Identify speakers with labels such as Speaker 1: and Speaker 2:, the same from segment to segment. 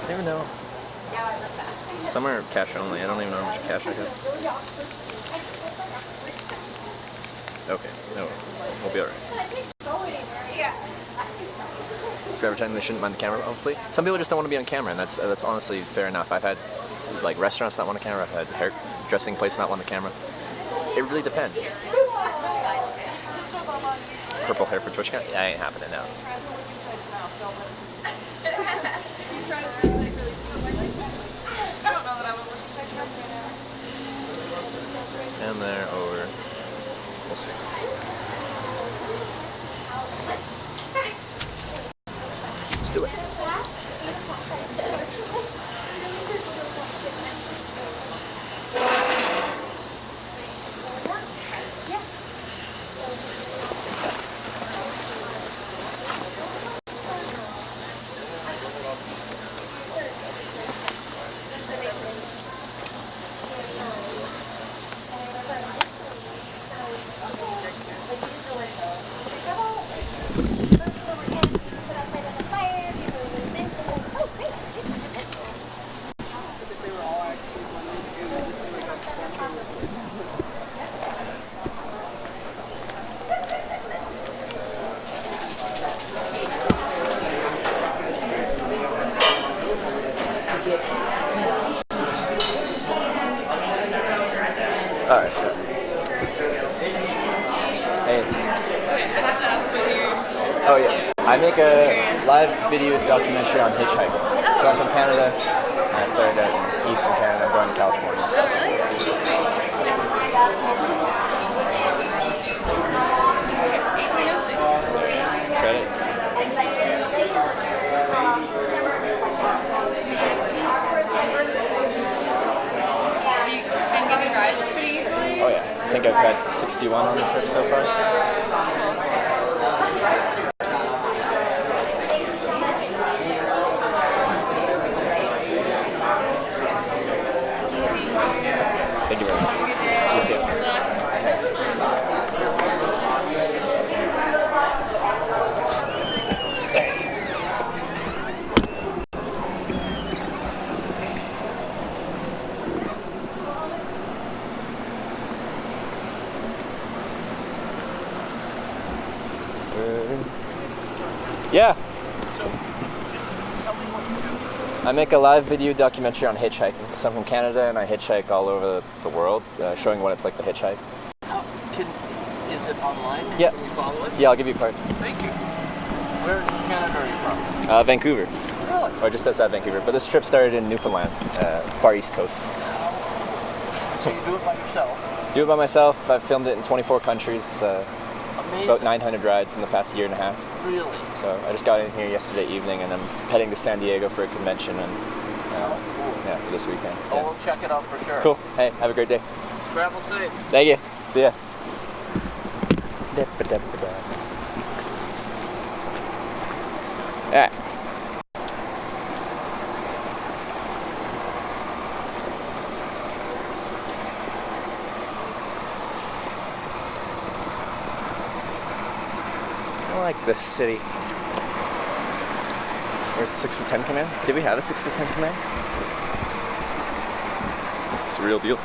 Speaker 1: Never know. Some are cash only. I don't even know how much cash I have. Okay, no, we'll be alright. For every time they shouldn't mind the camera, hopefully. Some people just don't want to be on camera, and that's honestly fair enough. I've had like restaurants not want the camera. I've had hairdressing places not want the camera. It really depends. Purple hair for TwitchCon? Yeah, ain't happening now. And they're over. We'll see. Let's do it. Alright. Hey.
Speaker 2: I have to ask what you...
Speaker 1: Oh yeah. I make a live video documentary on hitchhiking. So I'm from Canada, and I started out in Eastern Canada. I'm going to California.
Speaker 2: Oh, really?
Speaker 1: Credit. Oh yeah, I think I've had 61 on the trip so far. Thank you very much. You too. Thanks. Yeah. I make a live video documentary on hitchhiking. So I'm from Canada and I hitchhike all over the world, showing what it's like to hitchhike.
Speaker 3: Is it online?
Speaker 1: Yeah.
Speaker 3: Can you follow it?
Speaker 1: Yeah, I'll give you a card.
Speaker 3: Thank you. Where in Canada are you from?
Speaker 1: Vancouver.
Speaker 3: Really?
Speaker 1: Or just outside Vancouver. But this trip started in Newfoundland, far east coast.
Speaker 3: So you do it by yourself?
Speaker 1: Do it by myself. I've filmed it in 24 countries.
Speaker 3: Amazing.
Speaker 1: About 900 rides in the past year and a half.
Speaker 3: Really?
Speaker 1: So I just got in here yesterday evening and I'm heading to San Diego for a convention and
Speaker 3: cool.
Speaker 1: yeah, for this weekend.
Speaker 3: Oh,
Speaker 1: Yeah.
Speaker 3: we'll check it out for sure.
Speaker 1: Cool. Hey, have a great day.
Speaker 3: Travel safe.
Speaker 1: Thank you. See ya. Alright. I like this city. Where's the 6 for 10 command? Did we have a 6 for 10 command? It's the real deal.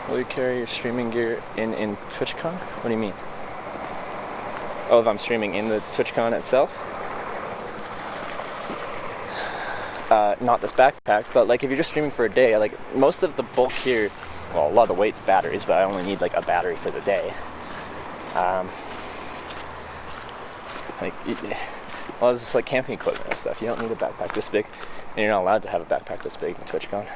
Speaker 1: Will you carry your streaming gear in TwitchCon? What do you mean? Oh, if I'm streaming in the TwitchCon itself? Not this backpack, but like if you're just streaming for a day, like most of the bulk here, well, a lot of the weight's batteries, but I only need like a battery for the day. Well, it's just like camping equipment and stuff. You don't need a backpack this big, and you're not allowed to have a backpack this big in TwitchCon.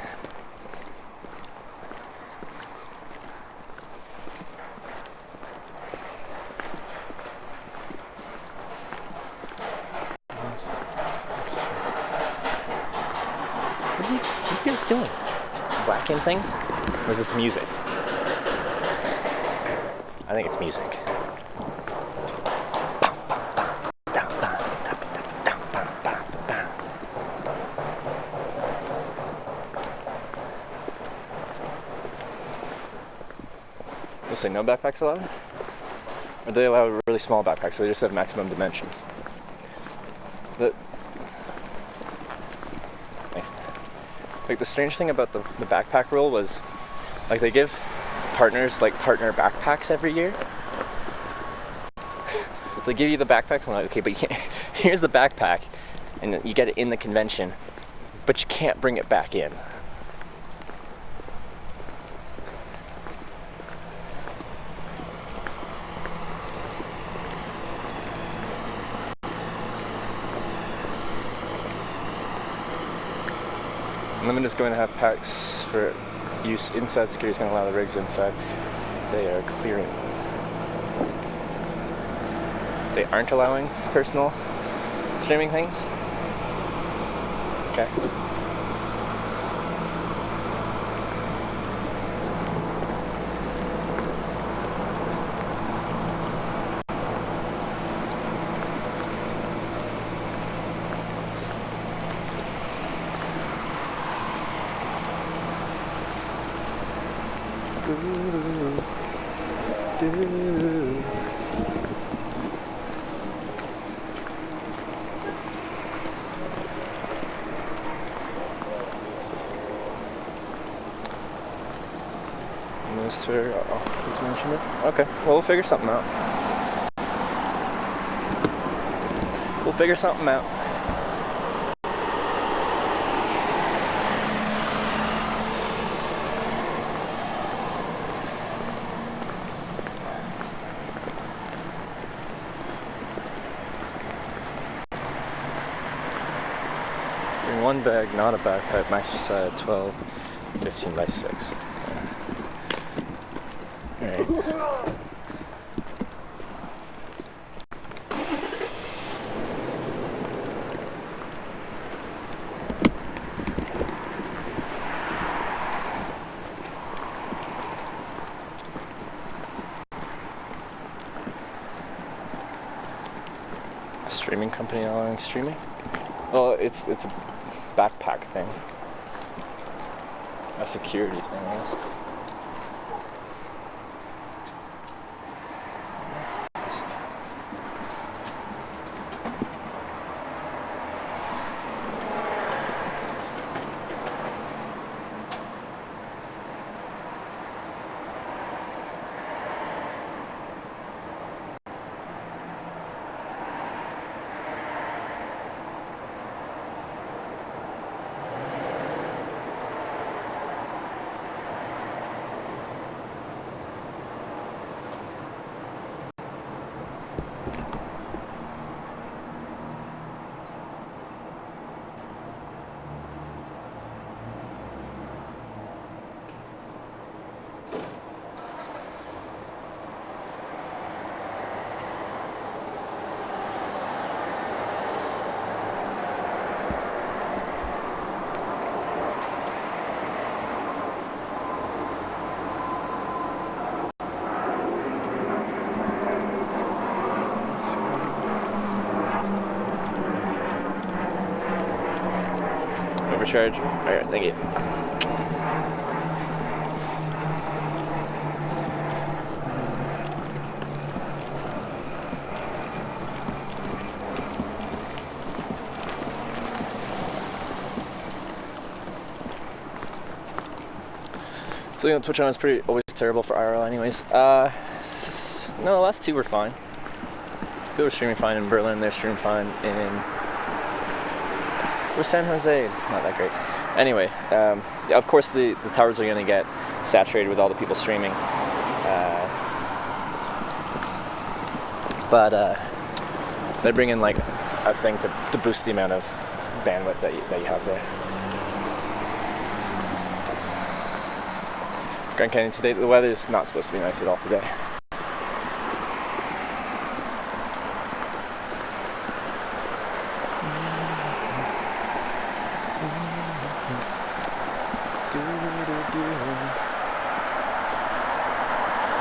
Speaker 1: What are you guys doing? Just whacking things? Or is this music? I think it's music. say no backpacks allowed? Or they allow really small backpacks, so they just have maximum dimensions. Thanks. Like the strange thing about the backpack rule was, like they give partners like partner backpacks every year. So they give you the backpacks, and I'm like, okay, but you can't, here's the backpack, and you get it in the convention, but you can't bring it back in. Limit is going to have packs for use inside. Security is going to allow the rigs inside. They are clearing. They aren't allowing personal streaming things? Okay. Okay, well, we'll figure something out. We'll figure something out. Bring one bag, not a backpack, max size 12, 15 by 6. Alright. Streaming company allowing streaming? Well, it's a backpack thing. A security thing, I guess. Overcharge. Alright, thank you. So Twitch on is pretty always terrible for IRL anyways. No, the last two were fine. People were streaming fine in Berlin, they're streaming fine in San Jose, not that great. Anyway, of course the towers are going to get saturated with all the people streaming. But they bring in like a thing to boost the amount of bandwidth that you have there. Grand Canyon today, the weather is not supposed to be nice at all today.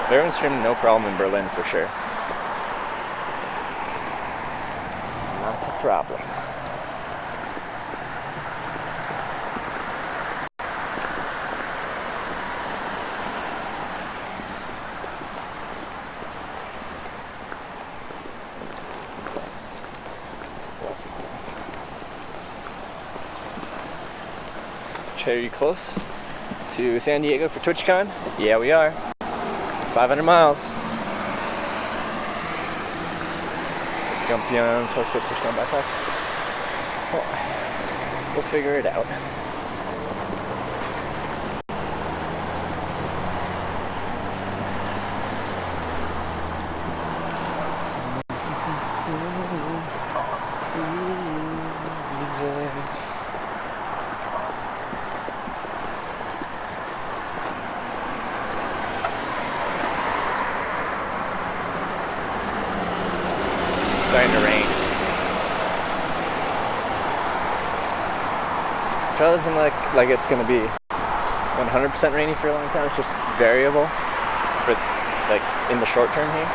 Speaker 1: Everyone's streaming, no problem in Berlin for sure. It's not a problem. very close to San Diego for TwitchCon. Yeah, we are. 500 miles. Gumpion, supposed to put TwitchCon backpacks. Well, we'll figure it out. Starting to rain. It doesn't look like it's gonna be 100% rainy for a long time. It's just variable for like in the short term here.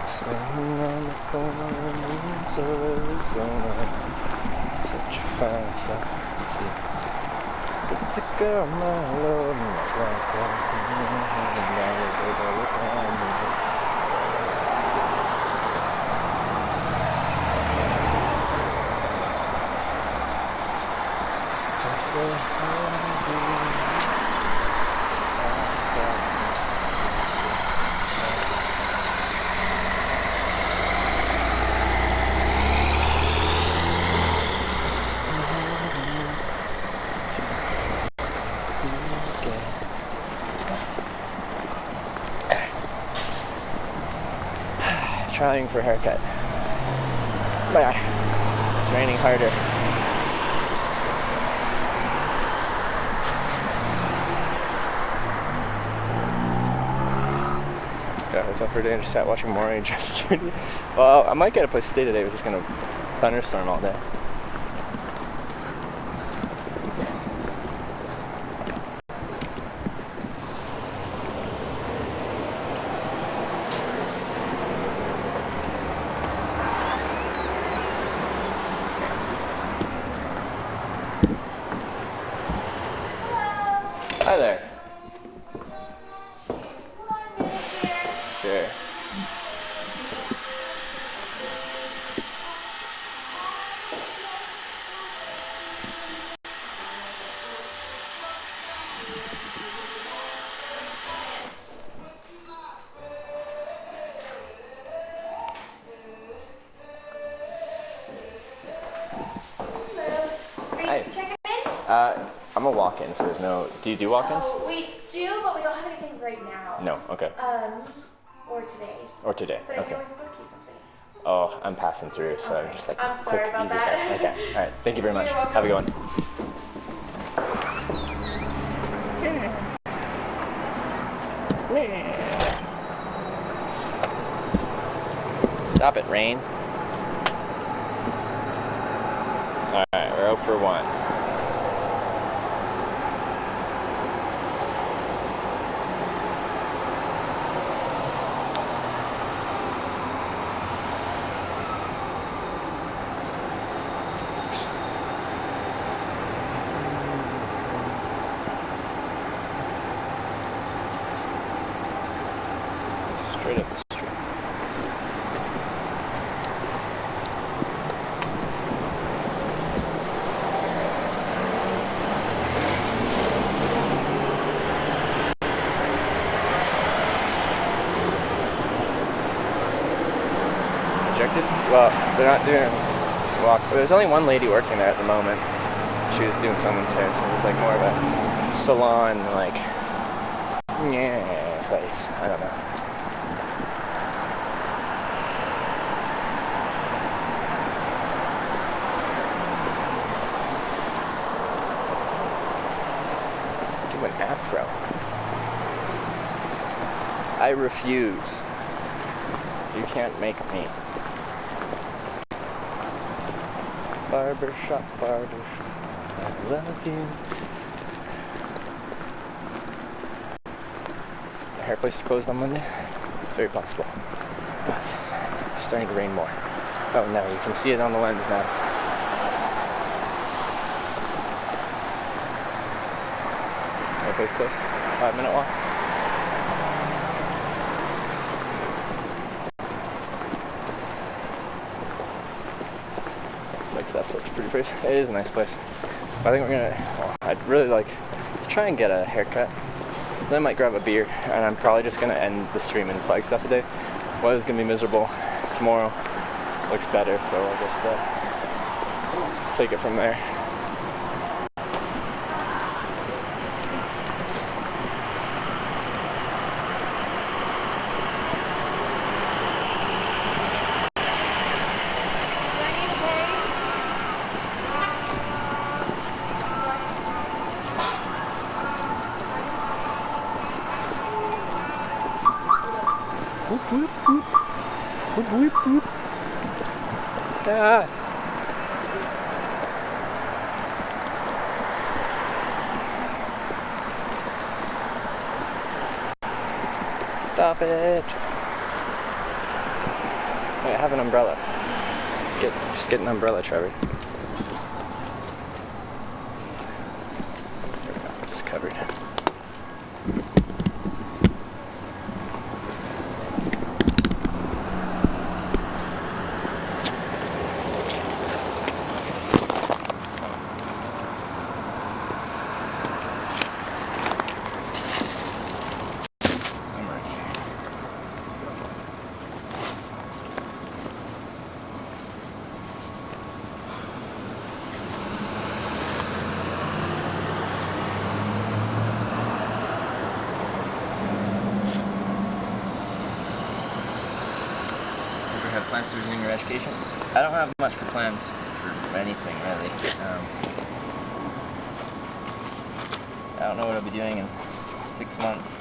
Speaker 1: Standing on the corners of Arizona, such a fine sight to see. It's a girl, my lord, and it's like and now we take a look at me. Just trying for a haircut. But it's raining harder. Yeah, what's up for today? Just sat watching Maury Judge Judy. Well, I might get a place to stay today. We're just gonna thunderstorm all day. Hi there. Sure. Hi.
Speaker 4: Checking in?
Speaker 1: I'm a walk-in, so there's no. Do you do walk-ins?
Speaker 4: Oh, we do, but we don't have anything right now.
Speaker 1: No. Okay.
Speaker 4: Or today.
Speaker 1: Or today.
Speaker 4: But I can
Speaker 1: Okay.
Speaker 4: always book you something.
Speaker 1: Oh, I'm passing through, so I'm
Speaker 4: Okay.
Speaker 1: just like
Speaker 4: I'm sorry
Speaker 1: quick,
Speaker 4: about
Speaker 1: easy
Speaker 4: that.
Speaker 1: cut. Okay. All right. Thank you very much.
Speaker 4: You're welcome.
Speaker 1: Have a good one. Stop it, rain. All right, we're 0 for 1. Straight up the street. Rejected? Well, they're not doing walk. There's only one lady working there at the moment. She was doing someone's hair, so it was like more of a salon, like, yeah, place. I don't know. Do an afro. I refuse. You can't make me. Barbershop, barbershop, I love you. The hair place is closed on Monday? It's very possible. It's starting to rain more. Oh no, you can see it on the lens now. My place close. 5-minute walk. Flagstaff's such a pretty place. It is a nice place. But I think we're gonna. Well, I'd really like to try and get a haircut. Then I might grab a beer, and I'm probably just gonna end the stream in Flagstaff today. Weather's gonna be miserable. Tomorrow looks better, so I'll just take it from there. Whoop, whoop, whoop. Whoop, whoop, whoop. Ah. Stop it. Wait, I have an umbrella. Just get an umbrella, Trevor. It's covered. Have plans to resume your education? I don't have much for plans for anything really. I don't know what I'll be doing in 6 months,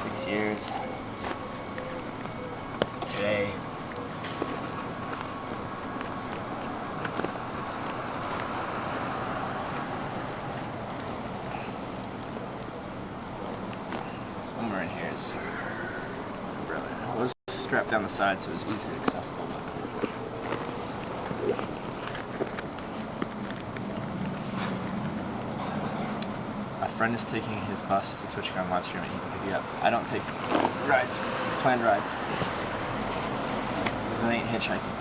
Speaker 1: 6 years. Today. Somewhere in here is umbrella. It was strapped down the side so it was easily accessible. A friend is taking his bus to TwitchCon live stream and he can pick you up. I don't take rides, planned rides. Because it ain't hitchhiking.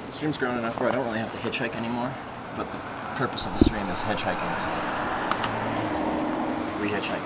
Speaker 1: The stream's grown enough where I don't really have to hitchhike anymore, but the purpose of the stream is hitchhiking, so we hitchhike.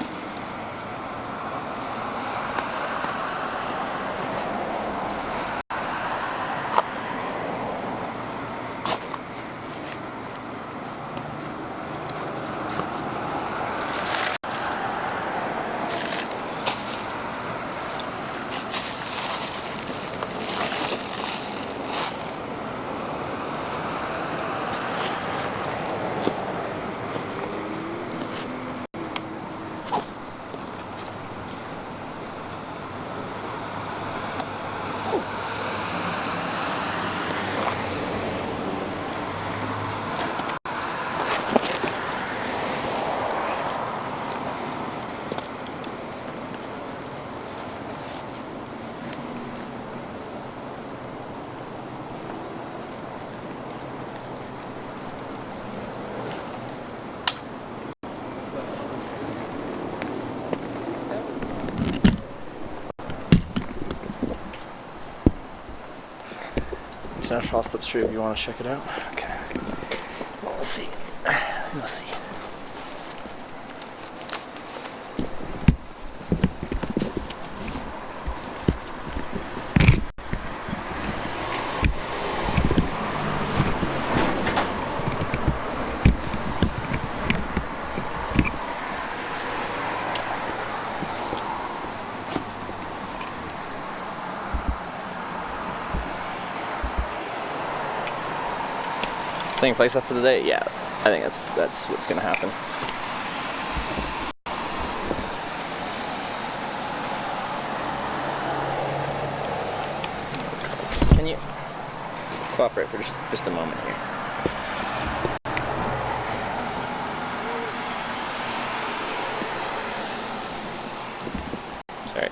Speaker 1: International Stop Street if you want to check it out. Okay. Well, we'll see. We'll see. Staying Flagstaff for the day? Yeah, I think that's what's gonna happen. Can you? cooperate for just a moment here. Sorry.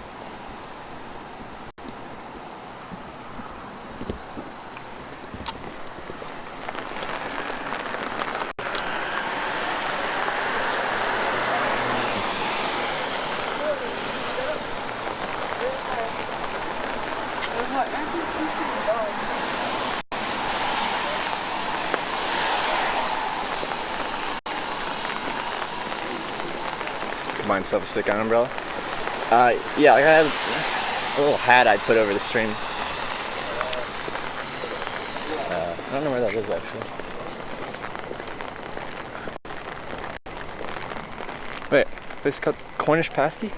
Speaker 1: Mine self stick on umbrella. Yeah, like I had a little hat I'd put over the stream. I don't know where that is actually. Wait, this called Cornish pasty?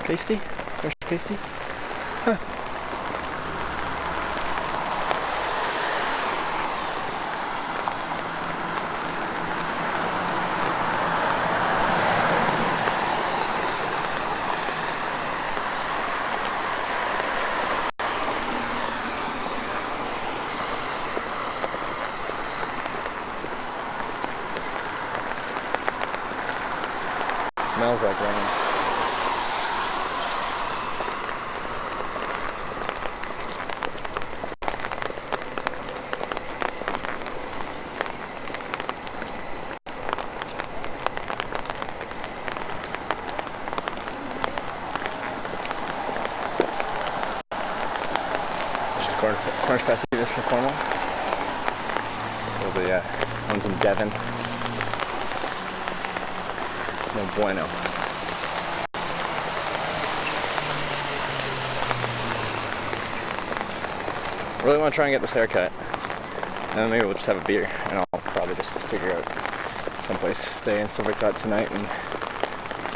Speaker 1: Pasty? Cornish pasty? Huh. Smells like rain. Cornish pasty this for Cornwall. So the one's in Devon. No bueno. Really want to try and get this haircut. And then maybe we'll just have a beer and I'll probably just figure out someplace to stay and stuff like that tonight. And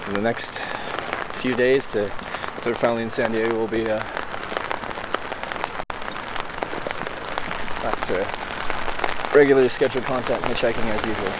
Speaker 1: in the next few days until we're finally in San Diego, we'll be back to regularly scheduled content, hitchhiking as usual.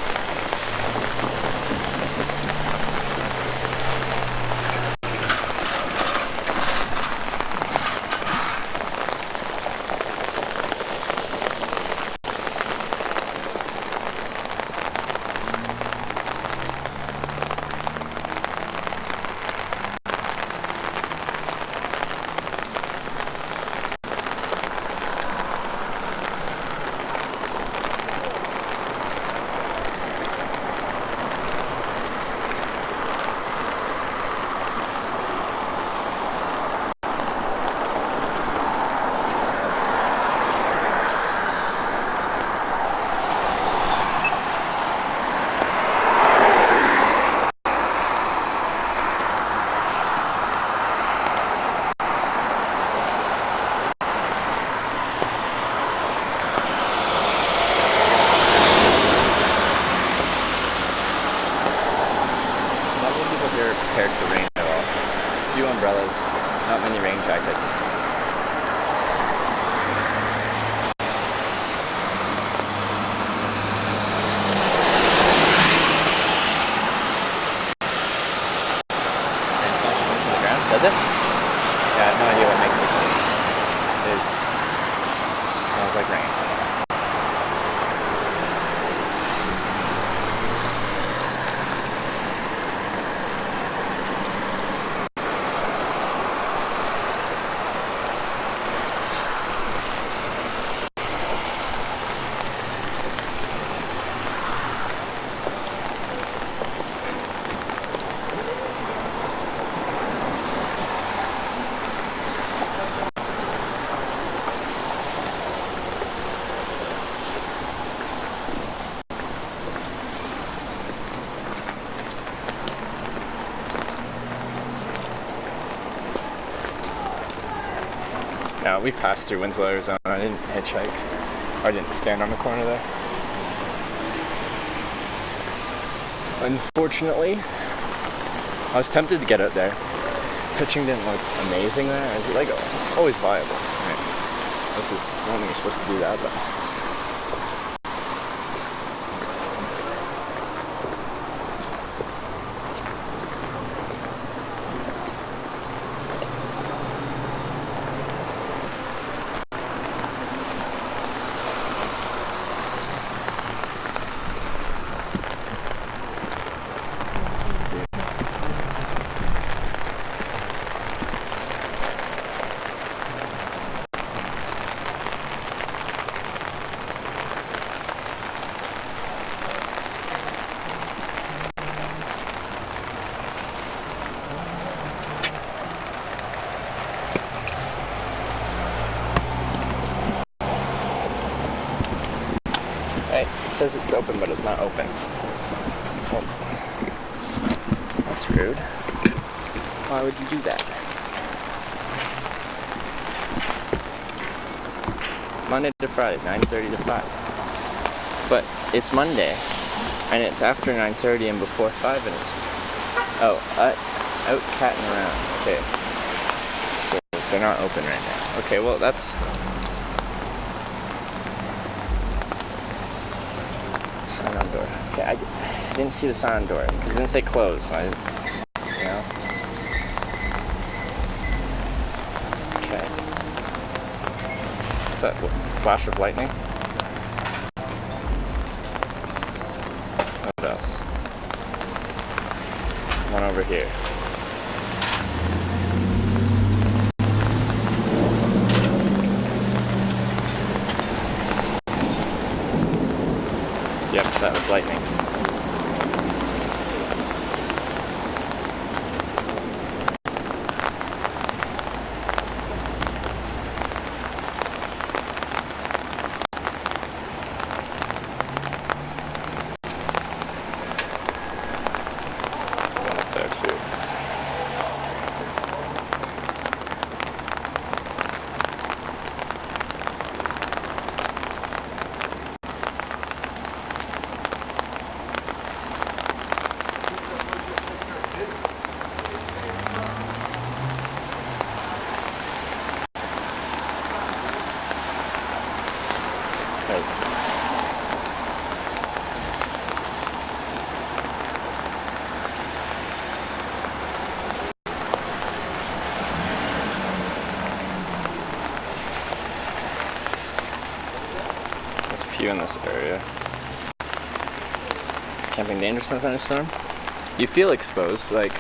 Speaker 1: Prepared for rain at all. It's a few umbrellas, not many rain jackets. Rain smells like on the ground? Does it? Yeah, I have no idea what makes it. It smells like rain. We passed through Winslow, Arizona. I didn't hitchhike. Or I didn't stand on the corner there. Unfortunately, I was tempted to get out there. Pitching didn't look amazing there. I was like, always viable. Right. This is, I don't think you're supposed to do that, but. says it's open, but it's not open. Well, that's rude. Why would you do that? Monday to Friday, 9:30 to 5. But it's Monday, and it's after 9:30 and before 5, and it's... Oh, out catting around. Okay. So they're not open right now. Okay, well, that's... Sign on door. Okay, I didn't see the sign on door, because it didn't say close. You know? Okay. What's that? Flash of lightning? What else? One over here. Yep, that was lightning. In this area. Is camping dangerous in a thunderstorm? You feel exposed, like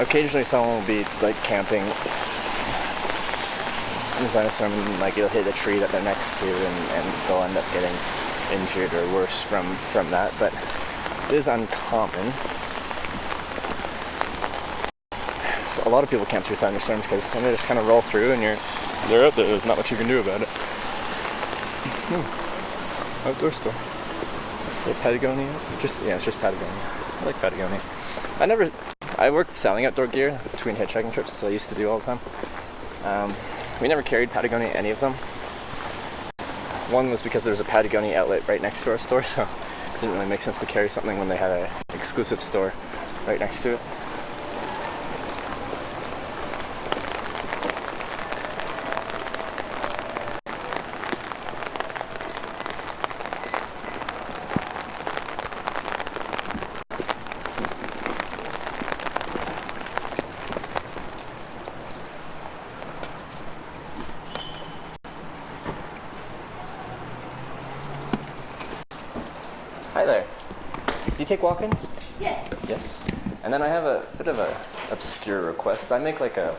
Speaker 1: occasionally someone will be like camping in a thunderstorm and like it'll hit a tree that they're next to and they'll end up getting injured or worse from that, but it is uncommon. So a lot of people camp through thunderstorms because they just kind of roll through and they're out there, there's not much you can do about it. Outdoor store. Say Patagonia. It's just Patagonia. I like Patagonia. I worked selling outdoor gear between hitchhiking trips, so I used to do all the time. We never carried Patagonia, any of them. One was because there was a Patagonia outlet right next to our store, so it didn't really make sense to carry something when they had an exclusive store right next to it. Hi there. Do you take walk-ins?
Speaker 2: Yes.
Speaker 1: Yes. And then I have a bit of an obscure request. I make like a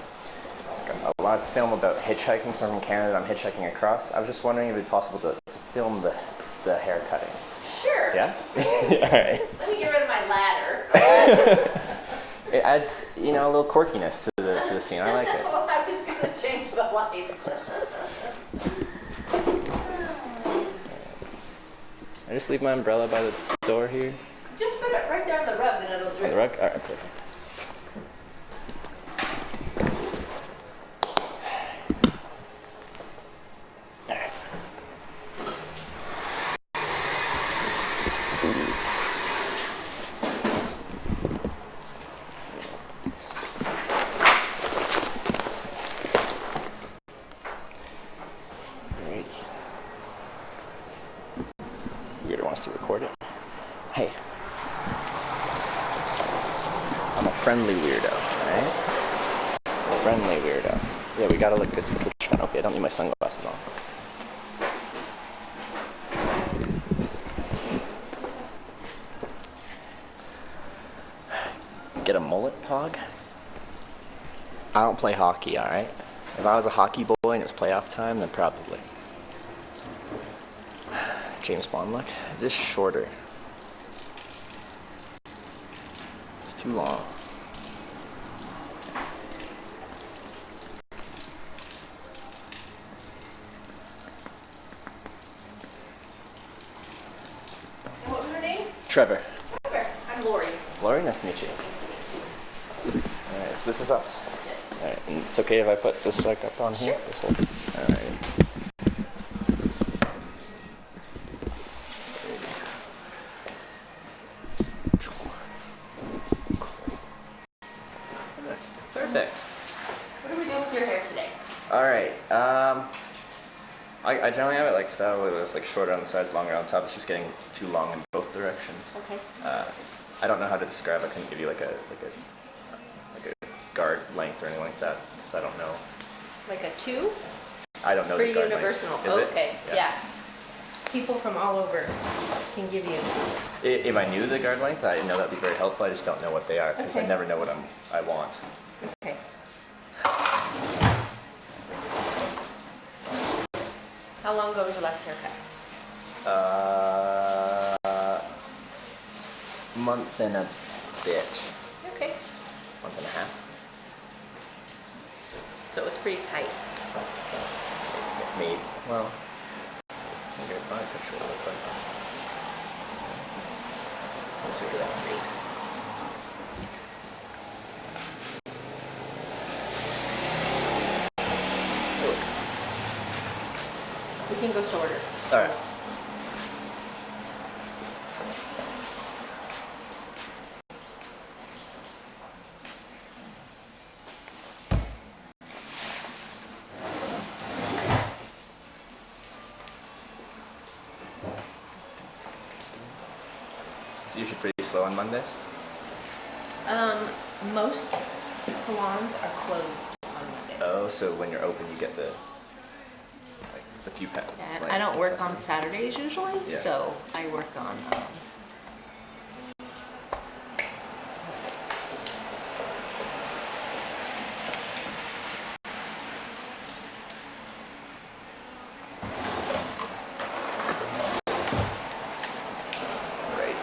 Speaker 1: live film about hitchhiking. So I'm from Canada, I'm hitchhiking across. I was just wondering if it'd be possible to film the hair cutting.
Speaker 2: Sure.
Speaker 1: Yeah? Alright.
Speaker 2: Let me get rid of my ladder.
Speaker 1: It adds, a little quirkiness to the scene. I like it.
Speaker 2: Well, I was going to change the lights.
Speaker 1: I just leave my umbrella by the door here.
Speaker 2: Just put it right there on the rug and it'll
Speaker 1: On
Speaker 2: drip.
Speaker 1: the rug? Alright, perfect. Alright. Weirdo wants to record it. Hey. I'm a friendly weirdo, alright? Friendly weirdo. Yeah, we gotta look good for TwitchCon. Okay, I don't need my sunglasses on. Get a mullet pog? I don't play hockey, alright? If I was a hockey boy and it was playoff time, then probably. James Bond look. This is shorter. It's too long. Trevor.
Speaker 2: Trevor. I'm Lori.
Speaker 1: Lori, nice to meet you. Alright, so this is us.
Speaker 2: Yes.
Speaker 1: Alright, and it's okay if I put this like up on here?
Speaker 2: Sure.
Speaker 1: This whole. Alright. Perfect.
Speaker 2: What are we doing with your hair today?
Speaker 1: Alright, I generally have it like style where it's like shorter on the sides, longer on top. It's just getting too long in both directions.
Speaker 2: Okay.
Speaker 1: I don't know how to describe. I couldn't give you like a guard length or anything like that because I don't know.
Speaker 2: Like a 2?
Speaker 1: I don't know
Speaker 2: Pretty
Speaker 1: the guard
Speaker 2: universal.
Speaker 1: lengths. Is it?
Speaker 2: Okay. Yeah. People from all over can give you.
Speaker 1: If I knew the guard length, I know that'd be very helpful. I just don't know what they are because I
Speaker 2: Okay.
Speaker 1: never know what I want.
Speaker 2: Okay. How long ago was your last haircut?
Speaker 1: Month and a bit.
Speaker 2: Okay.
Speaker 1: Month and a half.
Speaker 2: So it was pretty tight.
Speaker 1: Maybe. Well, I think I find a picture of it, but let's see what that means.
Speaker 2: We can go shorter.
Speaker 1: All right. It's usually pretty slow on Mondays.
Speaker 2: Most salons are closed on Mondays.
Speaker 1: Oh, so when you're open, you get the few pounds.
Speaker 2: Yeah, I don't work on Saturdays usually,
Speaker 1: Yeah.
Speaker 2: so I work on.
Speaker 1: Right.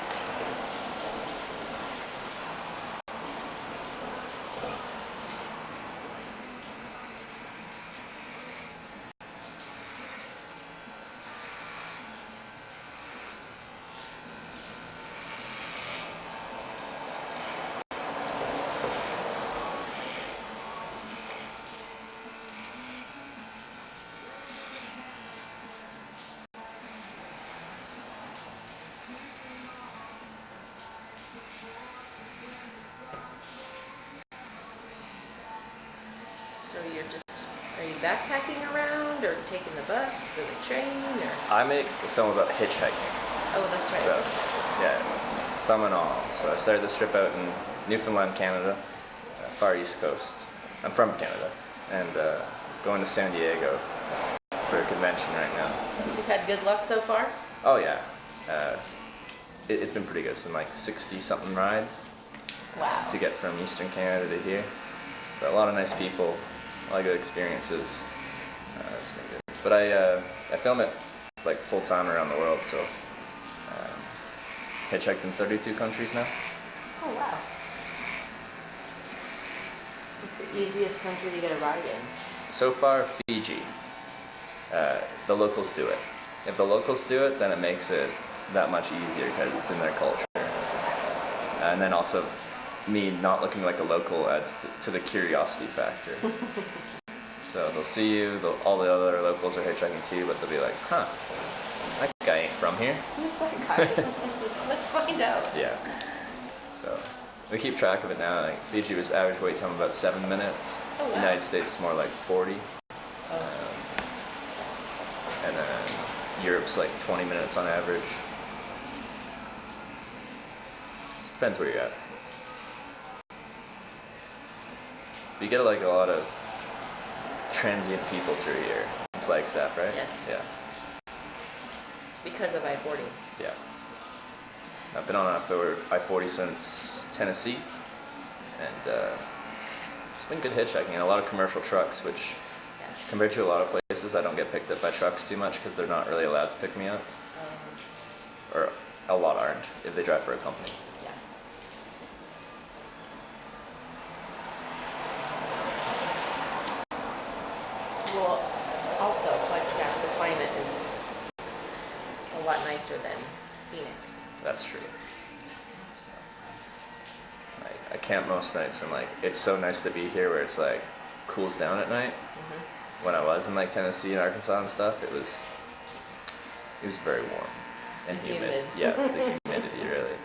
Speaker 2: So are you backpacking around or taking the bus or the train or?
Speaker 1: I make a film about hitchhiking.
Speaker 2: Oh, that's right.
Speaker 1: So, yeah, thumb and all. So I started this trip out in Newfoundland, Canada, far east coast. I'm from Canada, and going to San Diego for a convention right now.
Speaker 2: You've had good luck so far?
Speaker 1: Oh yeah, it's been pretty good. It's been like 60-something rides
Speaker 2: Wow.
Speaker 1: to get from Eastern Canada to here. But a lot of nice people, a lot of good experiences. It's been good. But I film it like full time around the world, so hitchhiked in 32 countries now.
Speaker 2: Oh, wow. It's the easiest country to get a ride in.
Speaker 1: So far, Fiji. The locals do it. If the locals do it, then it makes it that much easier because it's in their culture. And then also, me not looking like a local adds to the curiosity factor. So they'll see you, all the other locals are hitchhiking too, but they'll be like, huh, that guy ain't from here.
Speaker 2: Who's that guy? Let's find out.
Speaker 1: Yeah. So we keep track of it now. Like Fiji was average wait time about 7 minutes.
Speaker 2: Oh, wow.
Speaker 1: United States is more like 40. And then Europe's like 20 minutes on average. Depends where you're at. You get like a lot of transient people through here in Flagstaff, right?
Speaker 2: Yes.
Speaker 1: Yeah.
Speaker 2: Because of I-40.
Speaker 1: Yeah. I've been on I-40 since Tennessee, and it's been good hitchhiking and a lot of commercial trucks, which
Speaker 2: Yeah.
Speaker 1: compared to a lot of places, I don't get picked up by trucks too much because they're not really allowed to pick me up, or a lot aren't if they drive for a company.
Speaker 2: Yeah. Well, also, Flagstaff, the climate is a lot nicer than Phoenix.
Speaker 1: That's true. camp most nights, and like it's so nice to be here where it's like cools down at night. When I was in like Tennessee and Arkansas and stuff, it was very warm and humid. Yeah, it's the humidity really.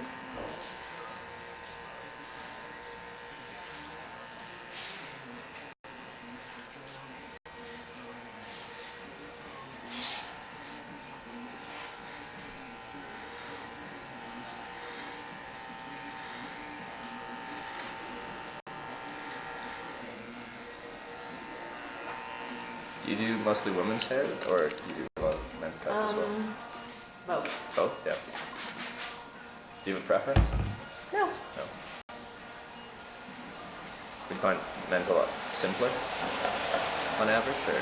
Speaker 1: Do you do mostly women's hair, or do you do a lot of men's cuts as well?
Speaker 2: Both.
Speaker 1: Both, yeah. Do you have a preference?
Speaker 2: No.
Speaker 1: No. Would you find men's a lot simpler on average, or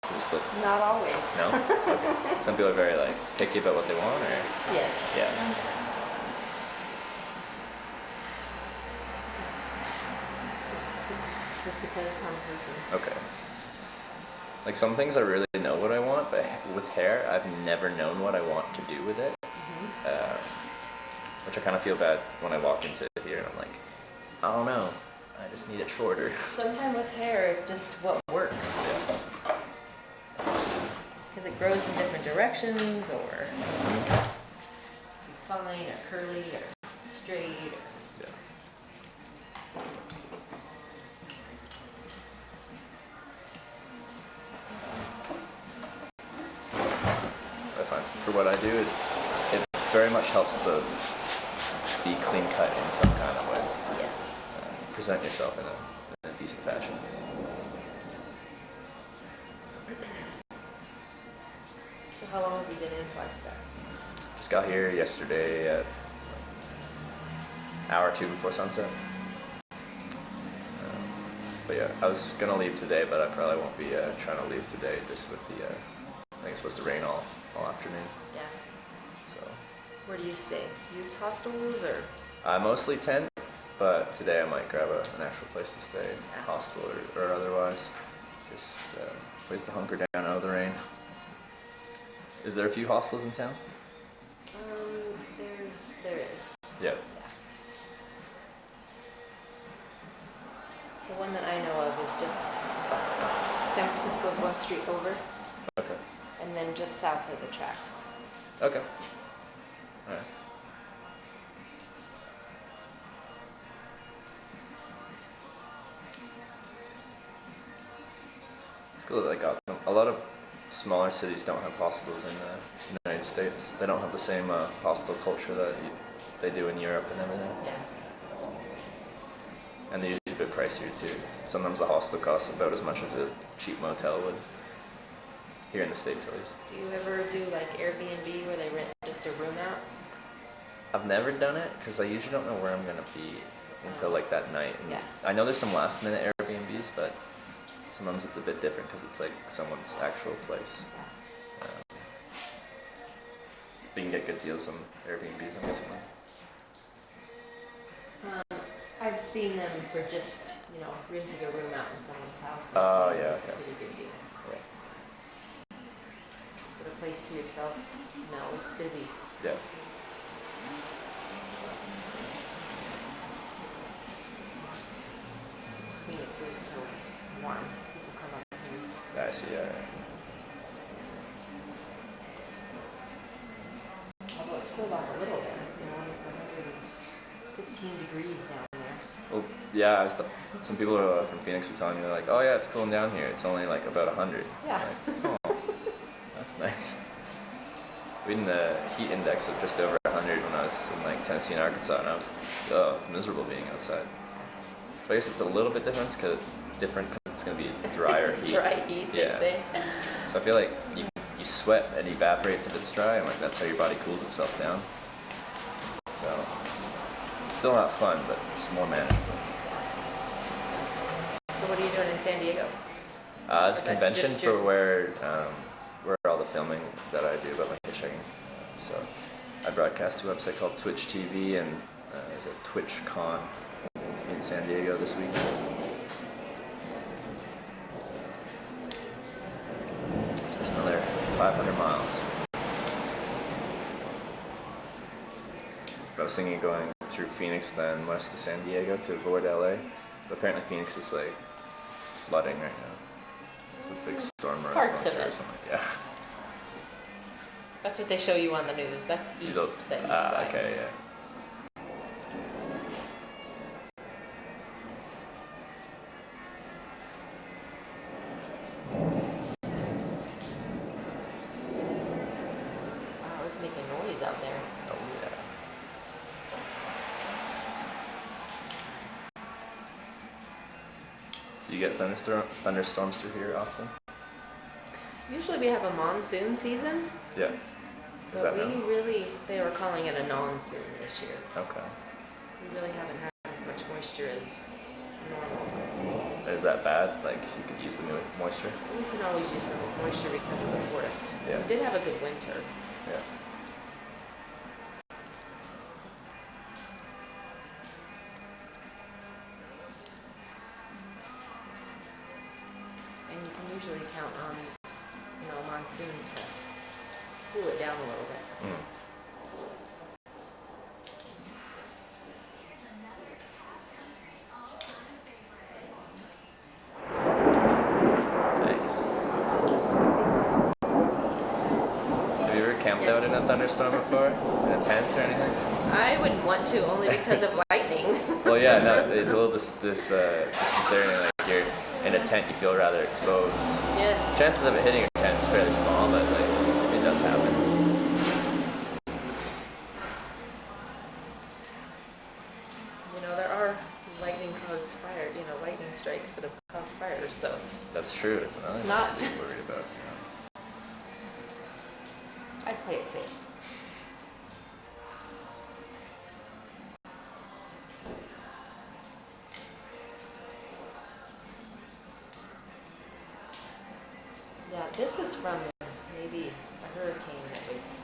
Speaker 1: is it still?
Speaker 2: Not always.
Speaker 1: No? Okay. Some people are very like picky about what they want, or?
Speaker 2: Yes.
Speaker 1: Yeah.
Speaker 2: It's just depending on the person.
Speaker 1: Okay. Like some things I really know what I want, but with hair, I've never known what I want to do with it. Which I kind of feel bad when I walk into here and I'm like, I don't know, I just need it shorter.
Speaker 2: Sometimes with hair, just what works.
Speaker 1: Yeah.
Speaker 2: Because it grows in different directions, or fine, or curly, or straight.
Speaker 1: Yeah. I find for what I do, it very much helps to be clean cut in some kind of way.
Speaker 2: Yes.
Speaker 1: Present yourself in a decent fashion.
Speaker 2: So how long have you been in Flagstaff?
Speaker 1: Just got here yesterday at hour or two before sunset. But yeah, I was gonna leave today, but I probably won't be trying to leave today just with the, I think it's supposed to rain all afternoon,
Speaker 2: Yeah.
Speaker 1: so.
Speaker 2: Where do you stay? Youth hostels, or?
Speaker 1: I mostly tent, but today I might grab an actual place to stay, hostel or otherwise. Just a place to hunker down out of the rain. Is there a few hostels in town?
Speaker 2: There is.
Speaker 1: Yeah.
Speaker 2: The one that I know of is just San Francisco's one street over,
Speaker 1: Okay.
Speaker 2: and then just south of the tracks.
Speaker 1: Okay. Alright. It's cool that they got them. A lot of smaller cities don't have hostels in the United States. They don't have the same hostel culture that they do in Europe and everything.
Speaker 2: Yeah.
Speaker 1: And they're usually a bit pricier too. Sometimes the hostel costs about as much as a cheap motel would. Here in the States at least.
Speaker 2: Do you ever do like Airbnb where they rent just a room out?
Speaker 1: I've never done it because I usually don't know where I'm gonna be until like that night. And
Speaker 2: Yeah.
Speaker 1: I know there's some last minute Airbnbs, but sometimes it's a bit different because it's like someone's actual place. But you can get good deals on Airbnbs, I'm guessing.
Speaker 2: I've seen them for just, renting a room out in someone's house.
Speaker 1: Oh,
Speaker 2: It's
Speaker 1: yeah,
Speaker 2: a
Speaker 1: okay.
Speaker 2: pretty good deal.
Speaker 1: Yeah.
Speaker 2: But a place to yourself, no, it's busy.
Speaker 1: Yeah.
Speaker 2: Phoenix is so warm. People come up here.
Speaker 1: I see, yeah.
Speaker 2: Although it's cooled off a little there, it's 115 degrees down there.
Speaker 1: Well, yeah, some people from Phoenix were telling me, they're like, oh yeah, it's cooling down here. It's only like about 100.
Speaker 2: Yeah.
Speaker 1: Like, oh, that's nice. We had a heat index of just over 100 when I was in like Tennessee and Arkansas, and I was miserable being outside. But I guess it's a little bit different because it's going to be drier heat.
Speaker 2: Dry heat, they
Speaker 1: Yeah.
Speaker 2: say.
Speaker 1: So I feel like you sweat and evaporates if it's dry, and like that's how your body cools itself down. So it's still not fun, but it's more manageable.
Speaker 2: So what are you doing in San Diego?
Speaker 1: It's a
Speaker 2: That's
Speaker 1: convention
Speaker 2: just
Speaker 1: for
Speaker 2: your-
Speaker 1: where all the filming that I do about my hitchhiking. So I broadcast to a website called Twitch TV, and there's a TwitchCon in San Diego this week. So there's another 500 miles. But I was thinking of going through Phoenix, then west to San Diego to avoid LA. But apparently Phoenix is like flooding right now. It's a big storm right
Speaker 2: Parts of
Speaker 1: or
Speaker 2: it.
Speaker 1: something. Yeah.
Speaker 2: That's what they show you on the news. That's east, the east side.
Speaker 1: Okay, yeah.
Speaker 2: Wow, it's making noise out there.
Speaker 1: Oh yeah. Do you get thunderstorms through here often?
Speaker 2: Usually we have a monsoon season,
Speaker 1: Yeah. Is
Speaker 2: but
Speaker 1: that
Speaker 2: we
Speaker 1: now?
Speaker 2: really, they were calling it a non-soon this year.
Speaker 1: Okay.
Speaker 2: We really haven't had as much moisture as normal.
Speaker 1: Is that bad? Like you could use the new moisture?
Speaker 2: We can always use some moisture because of the forest.
Speaker 1: Yeah.
Speaker 2: We did have a good winter.
Speaker 1: Yeah.
Speaker 2: And you can usually count on, a monsoon to cool it down a little bit.
Speaker 1: Mm. Nice. Have you ever camped out in a thunderstorm before? In a tent or anything?
Speaker 2: I wouldn't want to, only because of lightning.
Speaker 1: Well, yeah, no, it's a little disconcerting. Like you're in a tent, you feel rather exposed.
Speaker 2: Yes.
Speaker 1: Chances of it hitting your tent is fairly small, but like it does happen.
Speaker 2: There are lightning-caused fire, lightning strikes that have caused fires, so
Speaker 1: That's true. It's another
Speaker 2: It's
Speaker 1: thing
Speaker 2: not-
Speaker 1: to be worried about.
Speaker 2: I'd play it safe. Yeah, this is from maybe a hurricane that was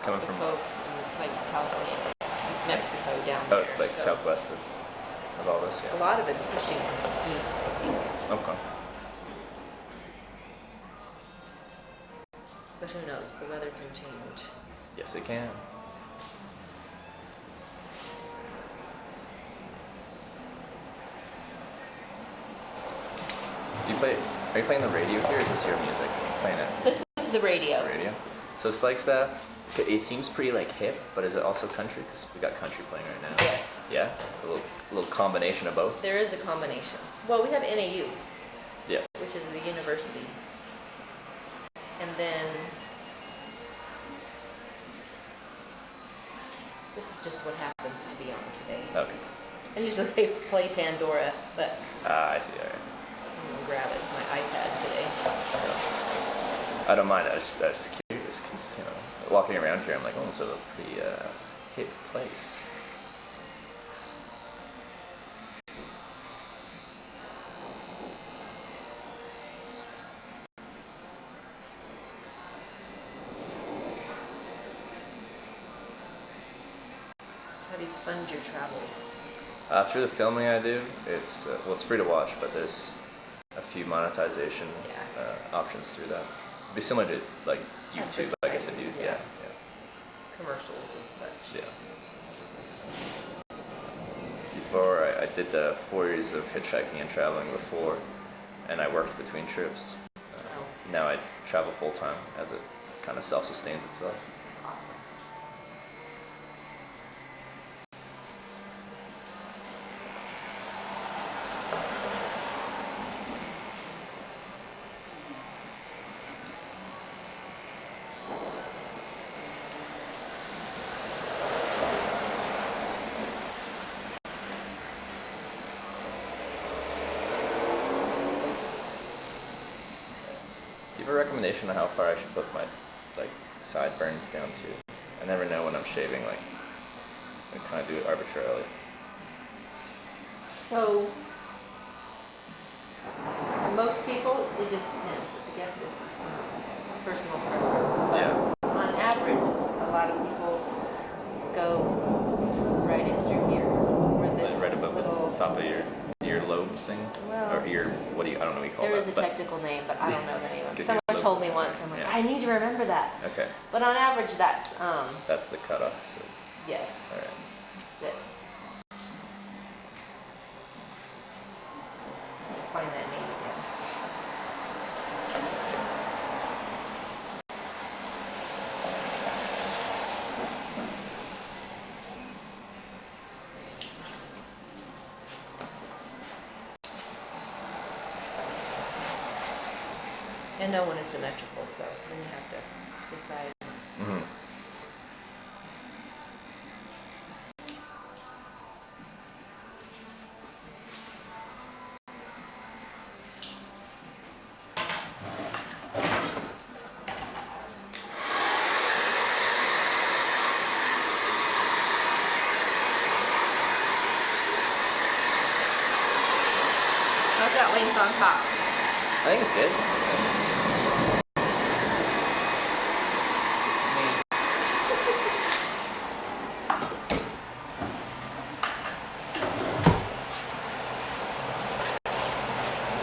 Speaker 1: Coming
Speaker 2: off the
Speaker 1: from
Speaker 2: coast in, like California, Mexico down
Speaker 1: oh,
Speaker 2: there.
Speaker 1: like
Speaker 2: so
Speaker 1: southwest of all this,
Speaker 2: a
Speaker 1: yeah.
Speaker 2: lot of it's pushing east, I think.
Speaker 1: Okay.
Speaker 2: But who knows? The weather can change.
Speaker 1: Yes, it can. Are you playing the radio here, or is this your music? Playing it
Speaker 2: This is the radio.
Speaker 1: radio. So it's Flagstaff. It seems pretty like hip, but is it also country? Because we got country playing right now.
Speaker 2: Yes,
Speaker 1: Yeah, a little combination of both.
Speaker 2: there is a combination. Well, we have NAU,
Speaker 1: Yeah.
Speaker 2: which is the university. And then this is just what happens to be on today.
Speaker 1: Okay.
Speaker 2: I usually play Pandora, but
Speaker 1: Ah, I see. All right.
Speaker 2: I'm gonna grab it, my iPad today.
Speaker 1: I don't mind. I was just curious because walking around here, I'm like, oh, it's a pretty hip place.
Speaker 2: How do you fund your travels?
Speaker 1: Through the filming I do, it's free to watch, but there's a few monetization options through that. It'd be similar to like YouTube, I guess I do.
Speaker 2: Yeah.
Speaker 1: Yeah.
Speaker 2: Commercials and such.
Speaker 1: Yeah. Before I did 4 years of hitchhiking and traveling before, and I worked between trips.
Speaker 2: Wow,
Speaker 1: Now I travel full time as it kind of self-sustains itself.
Speaker 2: that's awesome.
Speaker 1: Do you have a recommendation on how far I should put my sideburns down to? I never know when I'm shaving. Like I kind of do it arbitrarily.
Speaker 2: So, most people, it just depends. I guess it's personal preference. But
Speaker 1: Yeah.
Speaker 2: on average, a lot of people go right in through here. Where this
Speaker 1: Like right above
Speaker 2: little,
Speaker 1: the top of your earlobe thing,
Speaker 2: Well,
Speaker 1: or ear. What do you? I don't know what you call
Speaker 2: there
Speaker 1: that.
Speaker 2: is a
Speaker 1: but
Speaker 2: technical name, but I don't know the name of it.
Speaker 1: Get
Speaker 2: Someone
Speaker 1: your
Speaker 2: told me once. I'm like,
Speaker 1: Yeah.
Speaker 2: I need to remember that.
Speaker 1: Okay.
Speaker 2: But on average, that's
Speaker 1: That's the cutoff. So,
Speaker 2: yes.
Speaker 1: all right.
Speaker 2: That, find that name again. And no one is symmetrical, so then you have to decide.
Speaker 1: Mm-hmm.
Speaker 2: How's that length on top?
Speaker 1: I think it's good.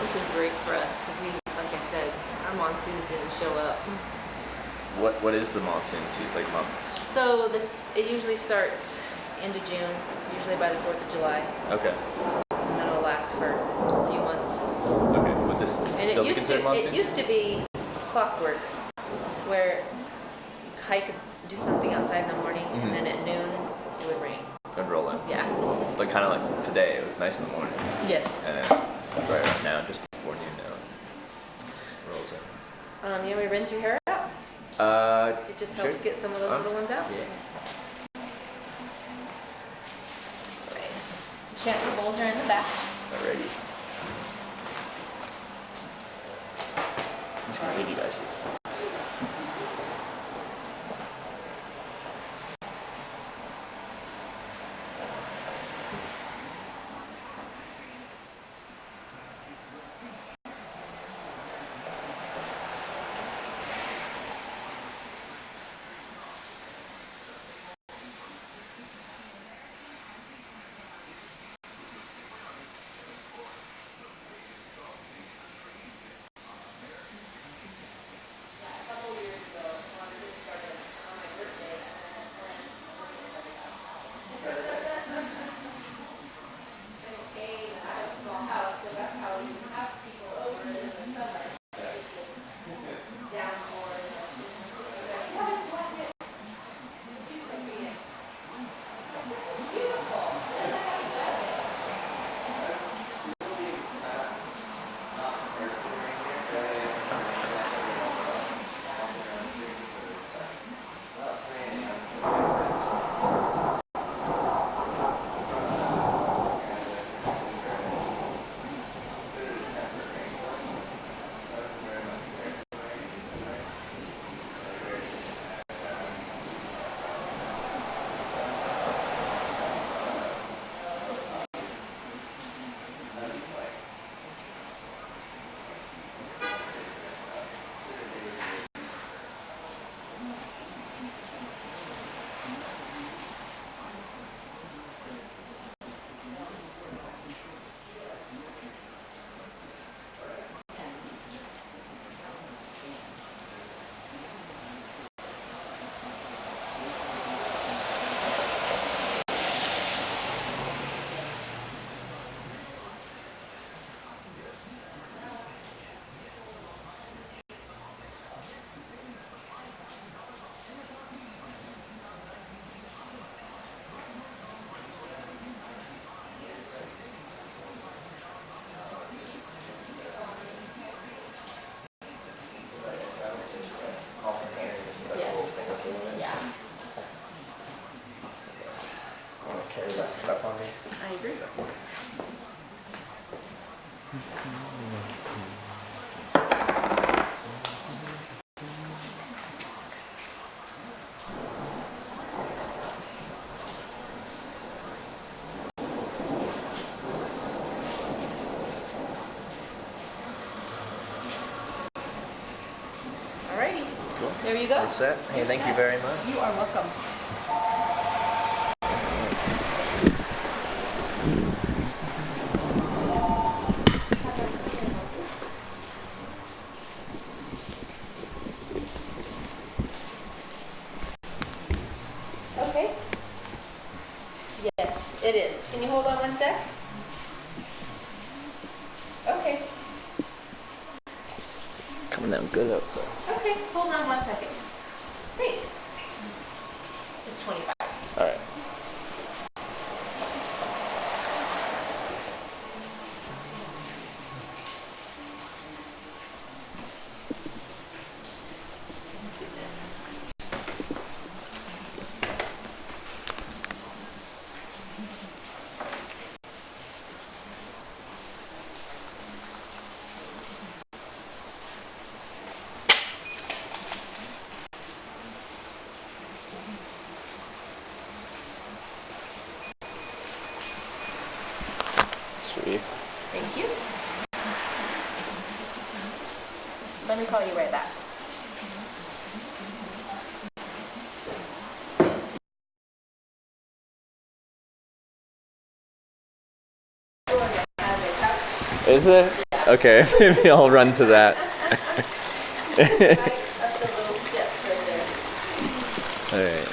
Speaker 2: This is great for us because we, like I said, our monsoons didn't show up.
Speaker 1: What is the monsoon season, like months?
Speaker 2: So it usually starts end of June, usually by the 4th of July,
Speaker 1: Okay.
Speaker 2: and then it'll last for a few months.
Speaker 1: Okay. Would this
Speaker 2: And
Speaker 1: still be considered monsoon?
Speaker 2: it used to be clockwork, where you hike, do something outside in the morning, and then at noon it would rain.
Speaker 1: And roll in.
Speaker 2: Yeah.
Speaker 1: Like kind of like today. It was nice in the morning,
Speaker 2: Yes.
Speaker 1: and then right now, just before noon now, it rolls in.
Speaker 2: You want me to rinse your hair out? It just helps
Speaker 1: Sure.
Speaker 2: get some of those little ones out.
Speaker 1: Yeah.
Speaker 2: Right. Shampoo bowls are in the back.
Speaker 1: Alrighty. I'm just gonna leave you guys here. Carry less stuff on me.
Speaker 2: I agree. Alrighty.
Speaker 1: Cool.
Speaker 2: There you go.
Speaker 1: We're set. Hey, thank you very much.
Speaker 2: You are welcome. is. Can you hold on one sec? Okay.
Speaker 1: Coming down good outside.
Speaker 2: Okay, hold on one second. Thanks. It's 25.
Speaker 1: All right.
Speaker 2: Let's do this.
Speaker 1: Sweet.
Speaker 2: Thank you. Let me call you right back.
Speaker 1: Is it? Okay, maybe I'll run to that.
Speaker 2: That's the little steps right there.
Speaker 1: All right.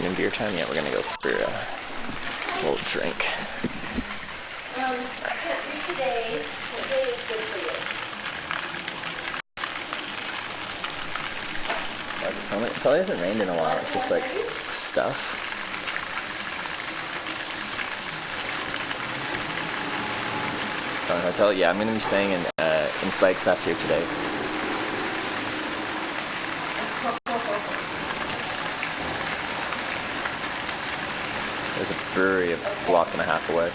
Speaker 1: In beer time, yeah, we're gonna go for a little drink.
Speaker 2: Can't do today. What day is good for you?
Speaker 1: It probably hasn't rained in a while. It's just like stuff. Hotel. Yeah, I'm gonna be staying in Flagstaff here today. There's a brewery a block and a half away.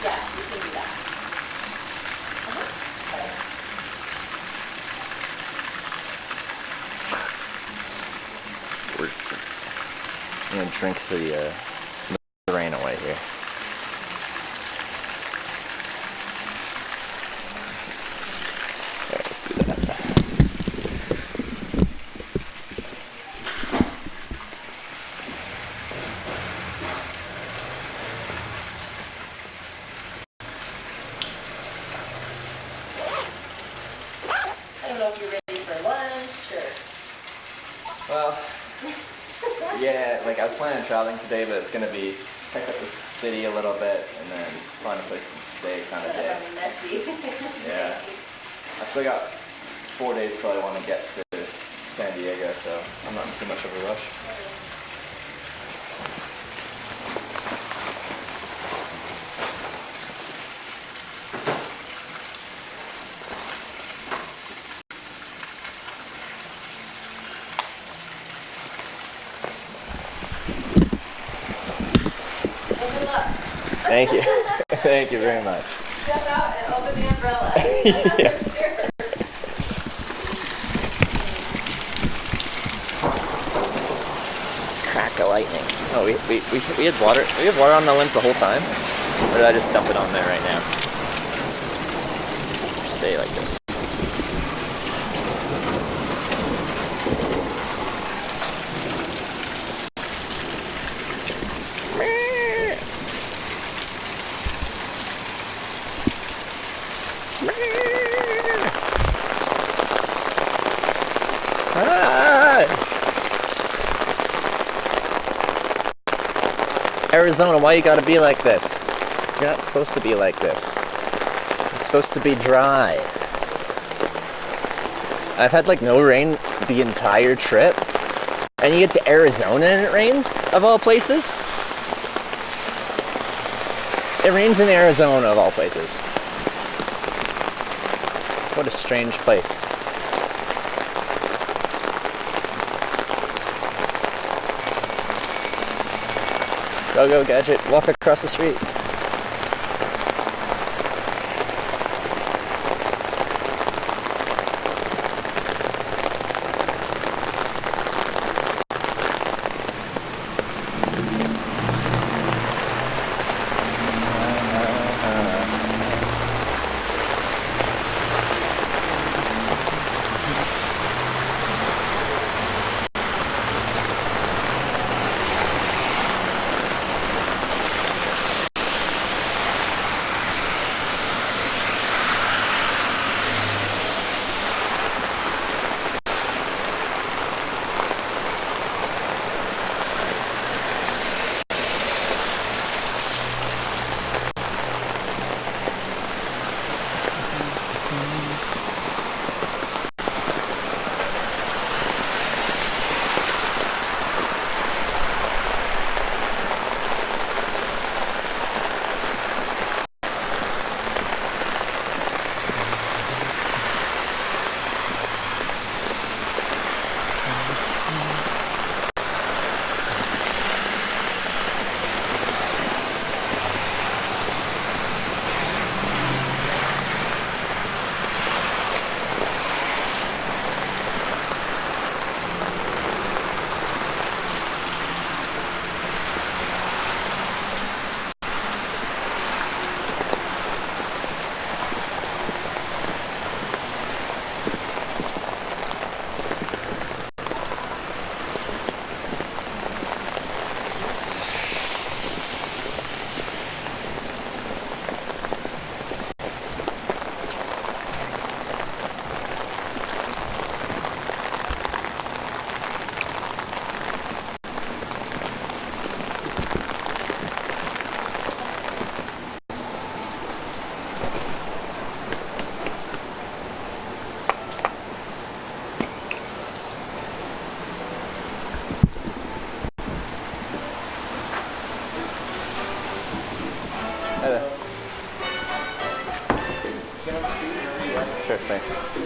Speaker 2: Yeah, you can do that.
Speaker 1: I'm gonna drink the rain away here. Yeah, let's do that.
Speaker 2: I don't know if you're ready for lunch or...
Speaker 1: Well, yeah, like I was planning on traveling today, but it's gonna be check out the city a little bit and then find a place to stay kind of day.
Speaker 2: Messy.
Speaker 1: Yeah. I still got 4 days till I want to get to San Diego, so I'm not in too much of a rush.
Speaker 2: Open up.
Speaker 1: Thank you. Thank you very much.
Speaker 2: Step out and open the umbrella.
Speaker 1: Yeah.
Speaker 2: Sure.
Speaker 1: Crack of lightning. Oh, we had water. We have water on the lens the whole time, or did I just dump it on there right now? Stay like this. Arizona, why you gotta be like this? You're not supposed to be like this. It's supposed to be dry. I've had like no rain the entire trip, and you get to Arizona and it rains, of all places? It rains in Arizona, of all places. What a strange place. Go, Gadget, walk across the street. Thanks.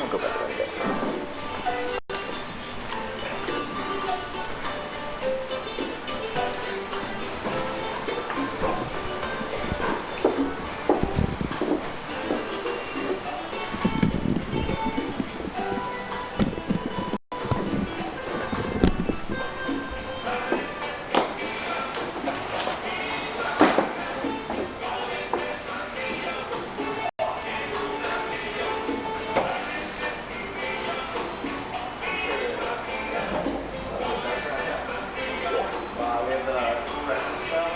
Speaker 1: I'll go back right there. We have the breakfast stuff.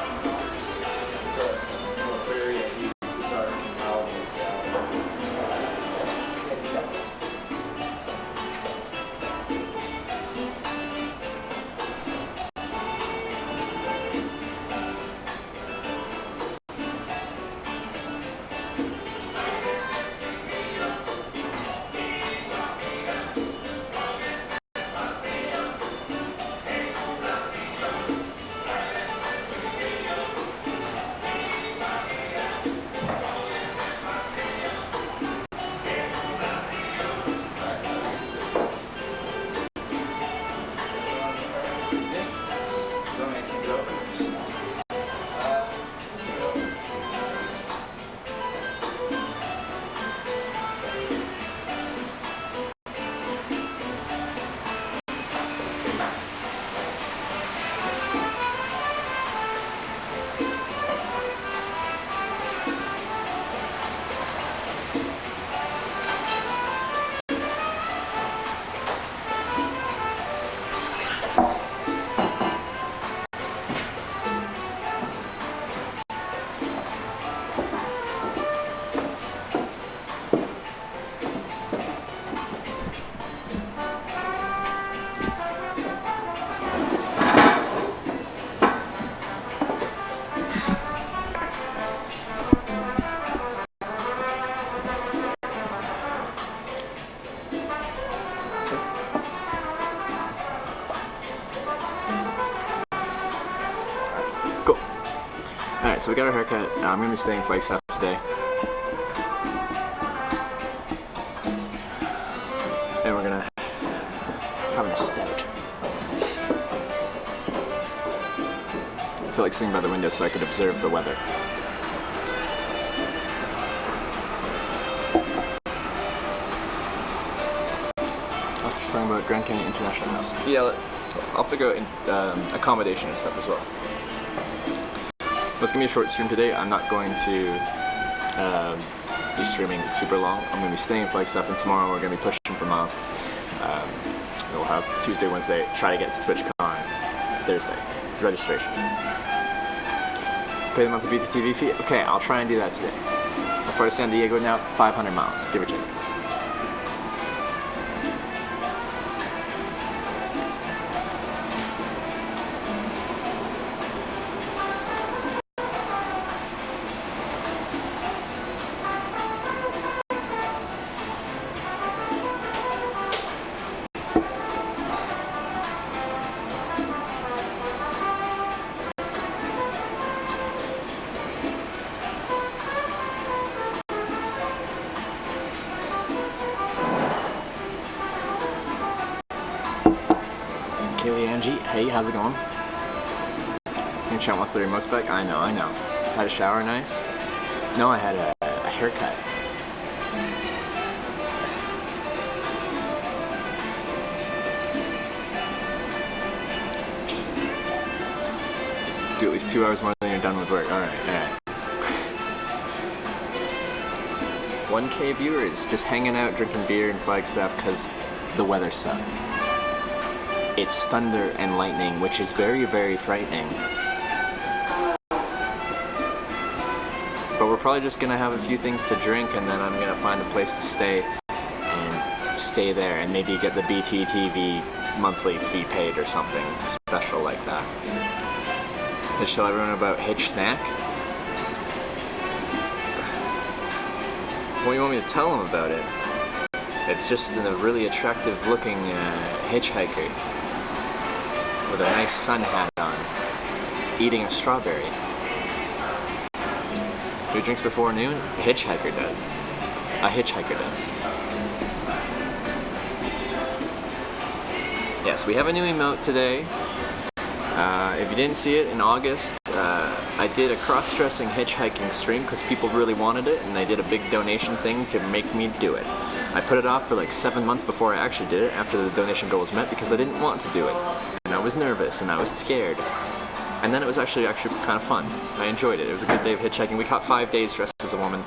Speaker 1: It's a very dark Halloween style. Cool. Alright, so we got our haircut. I'm going to be staying Flagstaff today. And we're going to have a stout. I feel like sitting by the window so I could observe the weather. I was just talking about Grand Canyon International House. Yeah, I'll figure out accommodation and stuff as well. It's gonna be a short stream today. I'm not going to be streaming super long. I'm gonna be staying in Flagstaff, and tomorrow we're gonna be pushing for miles. We'll have Tuesday, Wednesday, try to get to TwitchCon Thursday. Registration. Pay the monthly BTTV fee? Okay, I'll try and do that today. How far to San Diego now? 500 miles, give or take. Kaylee Angie, hey, how's it going? Your chat wants the remote spec? I know. Had a shower, nice? No, I had a haircut. Do at least 2 hours more than you're done with work. Alright. 1K viewers just hanging out, drinking beer in Flagstaff because the weather sucks. It's thunder and lightning, which is very, very frightening. But we're probably just gonna have a few things to drink, and then I'm gonna find a place to stay and stay there, and maybe get the BTTV monthly fee paid or something special like that. Did you tell everyone about Hitch Snack? What do you want me to tell them about it? It's just a really attractive looking hitchhiker with a nice sun hat on, eating a strawberry. Who drinks before noon? A hitchhiker does. A hitchhiker does. Yes, we have a new emote today. If you didn't see it, in August, I did a cross-dressing hitchhiking stream because people really wanted it, and they did a big donation thing to make me do it. I put it off for like 7 months before I actually did it, after the donation goal was met, because I didn't want to do it. And I was nervous, and I was scared. And then it was actually kind of fun. I enjoyed it. It was a good day of hitchhiking. We caught 5 days dressed as a woman,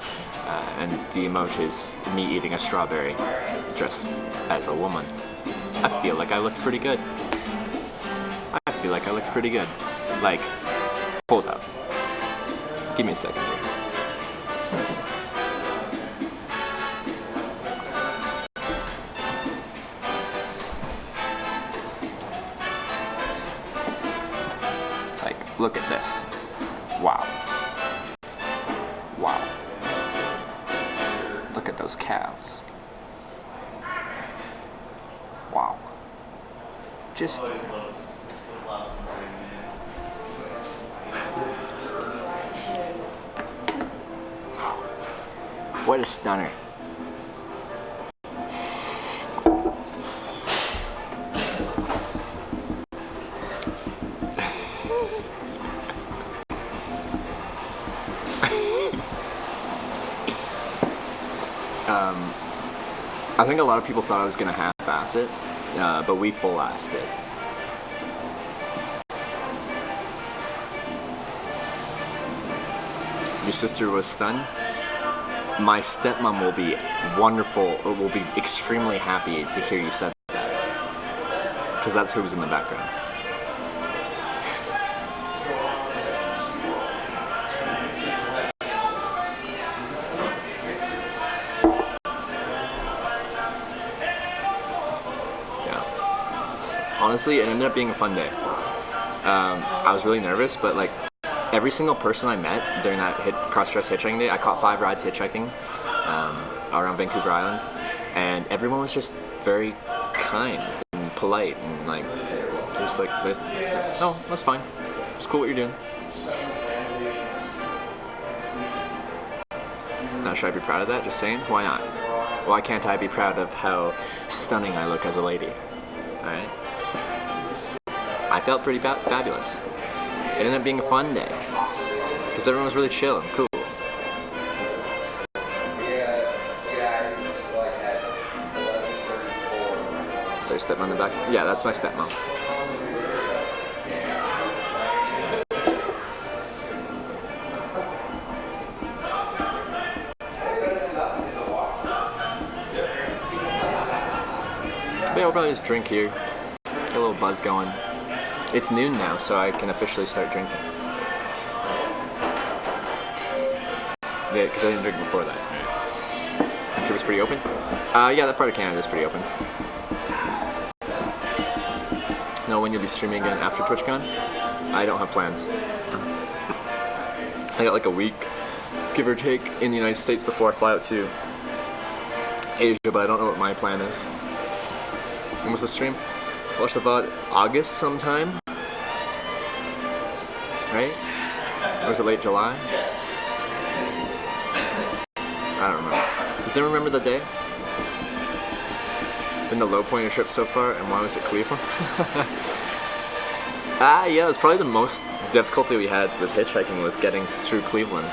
Speaker 1: and the emote is me eating a strawberry dressed as a woman. I feel like I looked pretty good. I feel like I looked pretty good. Like, hold up. Give me a second here. Like, look at this. Wow. Wow. Look at those calves. Wow. Just... what a stunner. I think a lot of people thought I was gonna half-ass it, but we full-assed it. Your sister was stunned? My stepmom will be wonderful, or will be extremely happy to hear you said that. Because that's who was in the background. Yeah. Honestly, it ended up being a fun day. I was really nervous, but like, every single person I met during that cross-dress hitchhiking day, I caught 5 rides hitchhiking around Vancouver Island, and everyone was just very kind and polite, and like, they're just like, no, that's fine. It's cool what you're doing. Now, should I be proud of that? Just saying? Why not? Why can't I be proud of how stunning I look as a lady? Alright? I felt pretty fabulous. It ended up being a fun day, because everyone was really chill and cool. Is that your stepmom in the back? Yeah, that's my stepmom. But yeah, we'll probably just drink here, get a little buzz going. It's noon now, so I can officially start drinking. Yeah, because I didn't drink before that. Vancouver's pretty open? Yeah, that part of Canada is pretty open. Know when you'll be streaming again after TwitchCon? I don't have plans. I got like a week, give or take, in the United States before I fly out to Asia, but I don't know what my plan is. When was the stream? Watch the VOD August sometime? Right? Or was it late July? I don't know. Does anyone remember the day? Been the low point of your trip so far, and why was it Cleveland? Yeah, it was probably the most difficulty we had with hitchhiking was getting through Cleveland.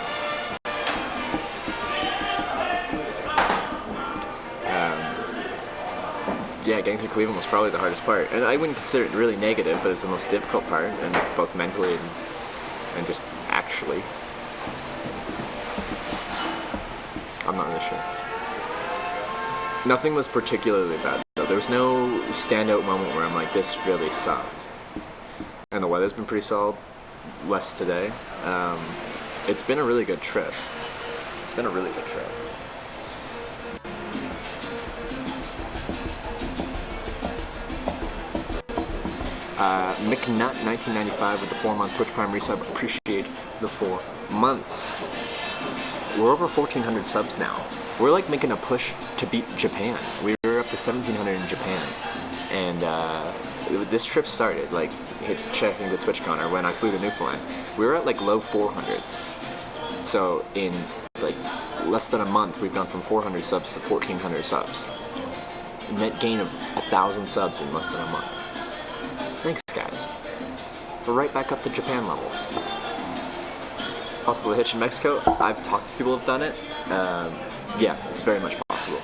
Speaker 1: Yeah, getting through Cleveland was probably the hardest part. And I wouldn't consider it really negative, but it's the most difficult part, and both mentally and just actually. I'm not really sure. Nothing was particularly bad, though. There was no standout moment where I'm like, this really sucked. And the weather's been pretty solid, less today. It's been a really good trip. It's been a really good trip. McNutt 1995 with the 4-month Twitch Prime resub. Appreciate the 4 months. We're over 1,400 subs now. we're like making a push to beat Japan. We were up to 1,700 in Japan, and this trip started like checking the TwitchCon or when I flew to Newfoundland. We were at like low 400s. So in like less than a month, we've gone from 400 subs to 1,400 subs. Net gain of 1,000 subs in less than a month. Thanks, guys. We're right back up to Japan levels. Possible to hitch in Mexico? I've talked to people who've done it. Yeah, it's very much possible.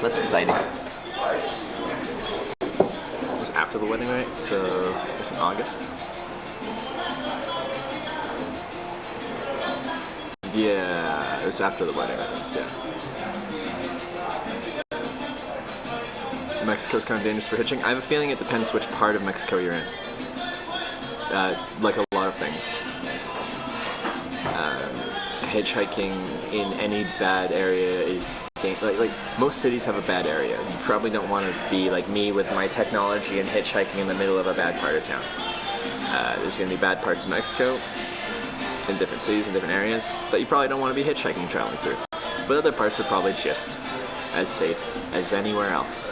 Speaker 1: That's exciting. It was after the wedding, right? So it's in August. Yeah, it was after the wedding, I think, yeah. Mexico's kind of dangerous for hitching. I have a feeling it depends which part of Mexico you're in. Like a lot of things. Hitchhiking in any bad area is like most cities have a bad area. You probably don't want to be like me with my technology and hitchhiking in the middle of a bad part of town. There's going to be bad parts of Mexico in different cities and different areas that you probably don't want to be hitchhiking traveling through. But other parts are probably just as safe as anywhere else.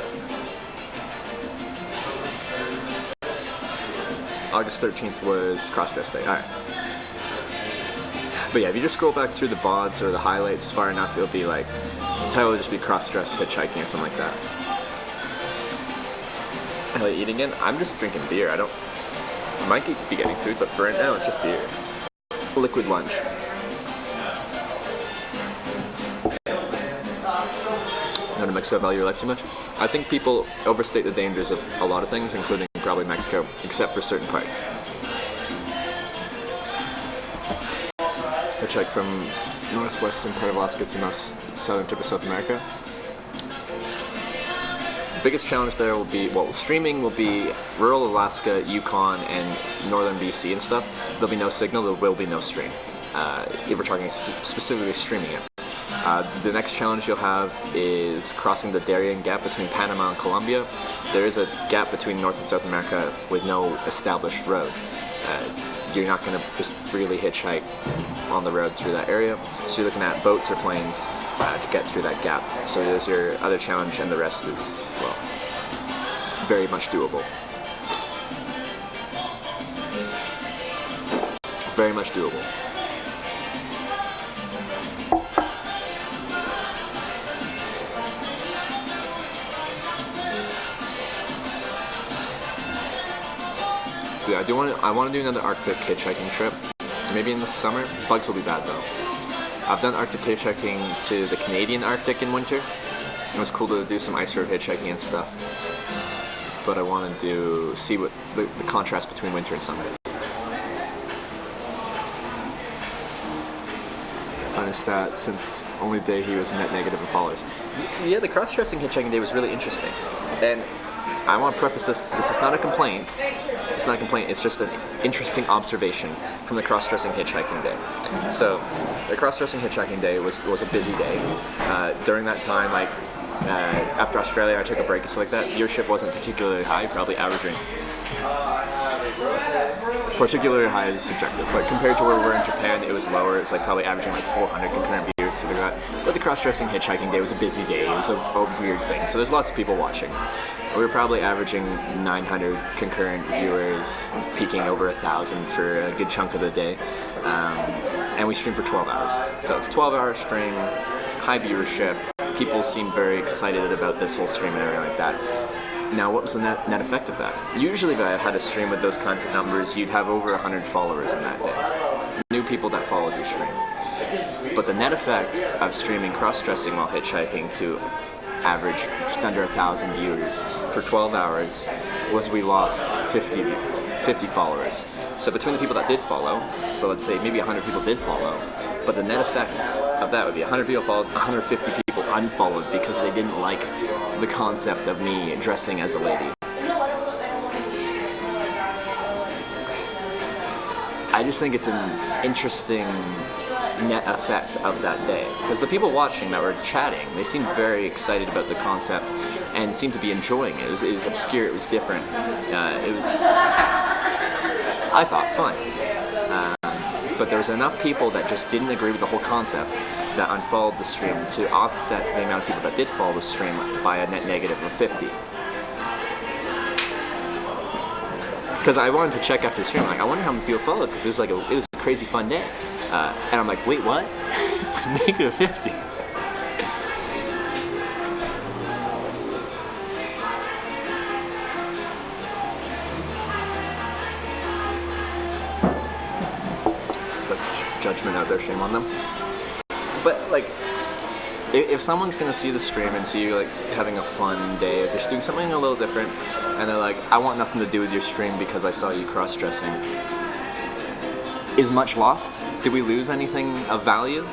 Speaker 1: August 13th was Cross-Dress Day. Alright. But yeah, if you just scroll back through the VODs or the highlights far enough, it'll be like, the title will just be Cross-Dress Hitchhiking or something like that. Am I eating it? I'm just drinking beer. I might be getting food, but for right now, it's just beer. Liquid lunch. How to Mexico value your life too much? I think people overstate the dangers of a lot of things, including probably Mexico, except for certain parts. Hitchhike from northwestern part of Alaska to the southern tip of South America. The biggest challenge there will be, well, streaming will be rural Alaska, Yukon, and northern BC and stuff. There'll be no signal, there will be no stream. If we're talking specifically streaming it. The next challenge you'll have is crossing the Darien Gap between Panama and Colombia. There is a gap between North and South America with no established road. You're not going to just freely hitchhike on the road through that area. So you're looking at boats or planes to get through that gap. So there's your other challenge, and the rest is, well, very much doable. Very much doable. Yeah, I want to do another Arctic hitchhiking trip. Maybe in the summer. Bugs will be bad though. I've done Arctic hitchhiking to the Canadian Arctic in winter. It was cool to do some ice road hitchhiking and stuff. But I want to see what the contrast between winter and summer. Finest stat since only day he was net negative in followers. Yeah, the cross-dressing hitchhiking day was really interesting. And I want to preface this is not a complaint. It's not a complaint, it's just an interesting observation from the cross-dressing hitchhiking day. So, the cross-dressing hitchhiking day was a busy day. During that time, like, after Australia, I took a break and stuff like that. Viewership wasn't particularly high, probably averaging. Particularly high is subjective, but compared to where we were in Japan, it was lower. It's like probably averaging like 400 concurrent viewers and stuff like that. But the cross-dressing hitchhiking day was a busy day. It was a weird thing. So there's lots of people watching. We were probably averaging 900 concurrent viewers, peaking over 1,000 for a good chunk of the day. And we streamed for 12 hours. So it's a 12-hour stream, high viewership. People seemed very excited about this whole stream and everything like that. Now, what was the net effect of that? Usually if I had a stream with those kinds of numbers, you'd have over 100 followers in that day. New people that followed your stream. But the net effect of streaming cross-dressing while hitchhiking to average just under 1,000 viewers for 12 hours was we lost 50 followers. So between the people that did follow, so let's say maybe 100 people did follow, but the net effect of that would be 100 people followed, 150 people unfollowed because they didn't like the concept of me dressing as a lady. I just think it's an interesting net effect of that day, because the people watching that were chatting, they seemed very excited about the concept and seemed to be enjoying it. It was obscure, it was different. It was, I thought, fun. But there was enough people that just didn't agree with the whole concept that unfollowed the stream to offset the amount of people that did follow the stream by a net negative of 50. Because I wanted to check after the stream, like, I wonder how many people followed, because it was a crazy fun day. And I'm like, wait, what? Negative 50. Such judgment out there, shame on them. But like, if someone's gonna see the stream and see you like having a fun day, if they're doing something a little different, and they're like, I want nothing to do with your stream because I saw you cross-dressing, is much lost? Did we lose anything of value?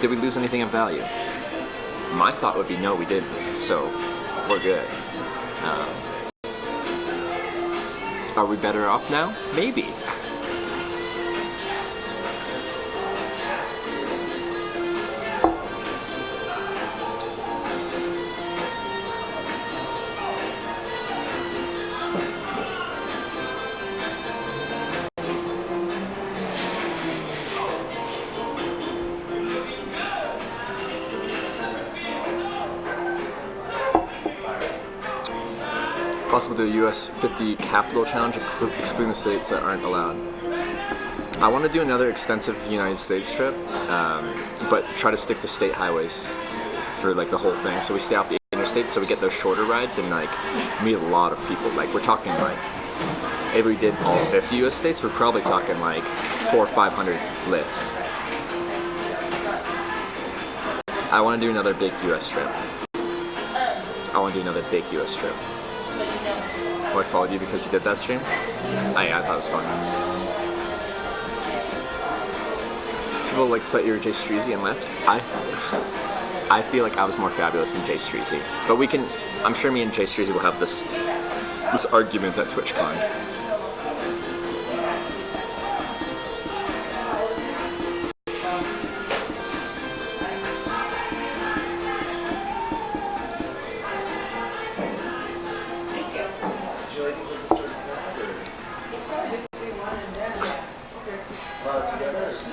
Speaker 1: Did we lose anything of value? My thought would be no, we didn't. So we're good. Are we better off now? Maybe. Possible to do a US 50 capital challenge, excluding the states that aren't allowed. I want to do another extensive United States trip, but try to stick to state highways for like the whole thing. So we stay off the interstates, so we get those shorter rides and like meet a lot of people. Like we're talking like, if we did all 50 US states, we're probably talking like 400 or 500 lifts. I want to do another big US trip. I want to do another big US trip. Oh, I followed you because you did that stream? Oh yeah, I thought it was fun. People like thought you were Jay Streezy and left. I feel like I was more fabulous than Jay Streezy. But we can, I'm sure me and Jay Streezy will have this argument at TwitchCon.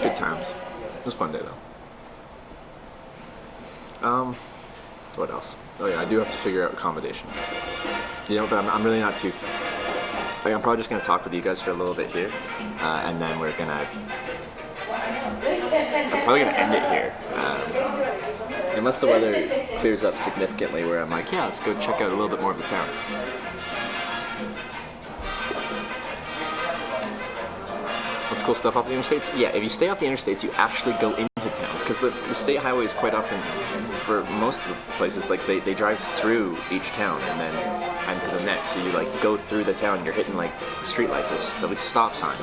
Speaker 1: Good times. It was a fun day though. What else? Oh yeah, I do have to figure out accommodation. You know, but I'm really not too. Like, I'm probably just gonna talk with you guys for a little bit here, and then we're gonna. I'm probably gonna end it here. Unless the weather clears up significantly, where I'm like, yeah, let's go check out a little bit more of the town. What's cool stuff off the interstates? Yeah, if you stay off the interstates, you actually go into towns, because the state highways quite often, for most of the places, like they drive through each town and then to the next. So you like go through the town, you're hitting like street lights or there'll be stop signs,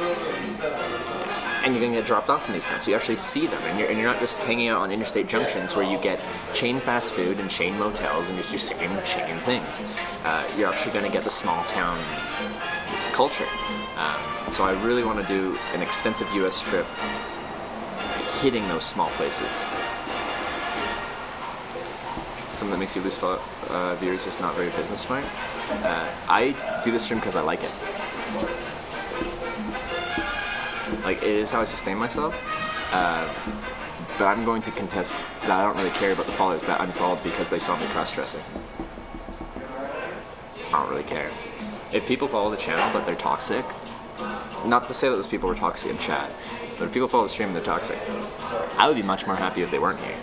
Speaker 1: and you're gonna get dropped off in these towns. So you actually see them, and you're not just hanging out on interstate junctions where you get chain fast food and chain motels and just your same chain things. You're actually gonna get the small town culture. So I really want to do an extensive US trip hitting those small places. Something that makes you lose viewers is not very business smart. I do this stream because I like it. Like, it is how I sustain myself. But I'm going to contest that I don't really care about the followers that unfollowed because they saw me cross-dressing. I don't really care. If people follow the channel but they're toxic, not to say that those people were toxic in chat, but if people follow the stream and they're toxic, I would be much more happy if they weren't here.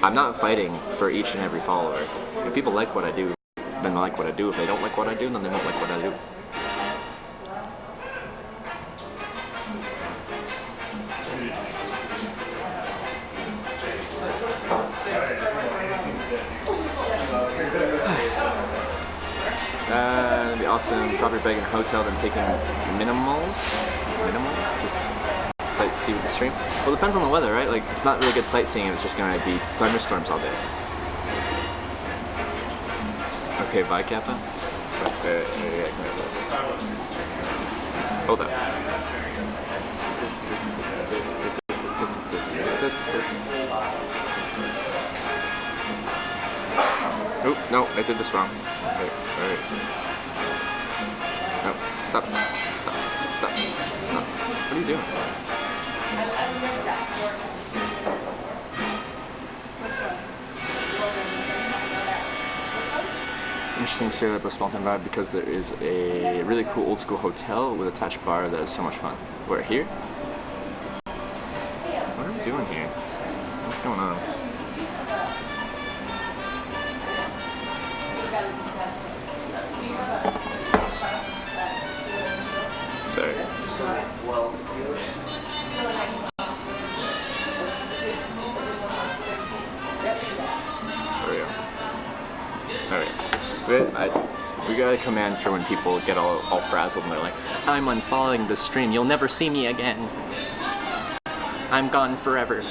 Speaker 1: I'm not fighting for each and every follower. If people like what I do, then they like what I do. If they don't like what I do, then they don't like what I do. It'd be awesome. Drop your bag in a hotel, then taking minimals to sightsee with the stream. Well, it depends on the weather, right? Like, it's not really good sightseeing if it's just gonna be thunderstorms all day. Okay, bye, Kappa. Hold up. No, I did this wrong. Okay, alright. No, stop. Stop. Stop. Stop. What are you doing? Interesting to say that about Spontan Vibe because there is a really cool old school hotel with attached bar that is so much fun. We're here? What are we doing here? What's going on? Sorry. There we go. Alright. We got a command for when people get all frazzled and they're like, I'm unfollowing the stream, you'll never see me again. I'm gone forever.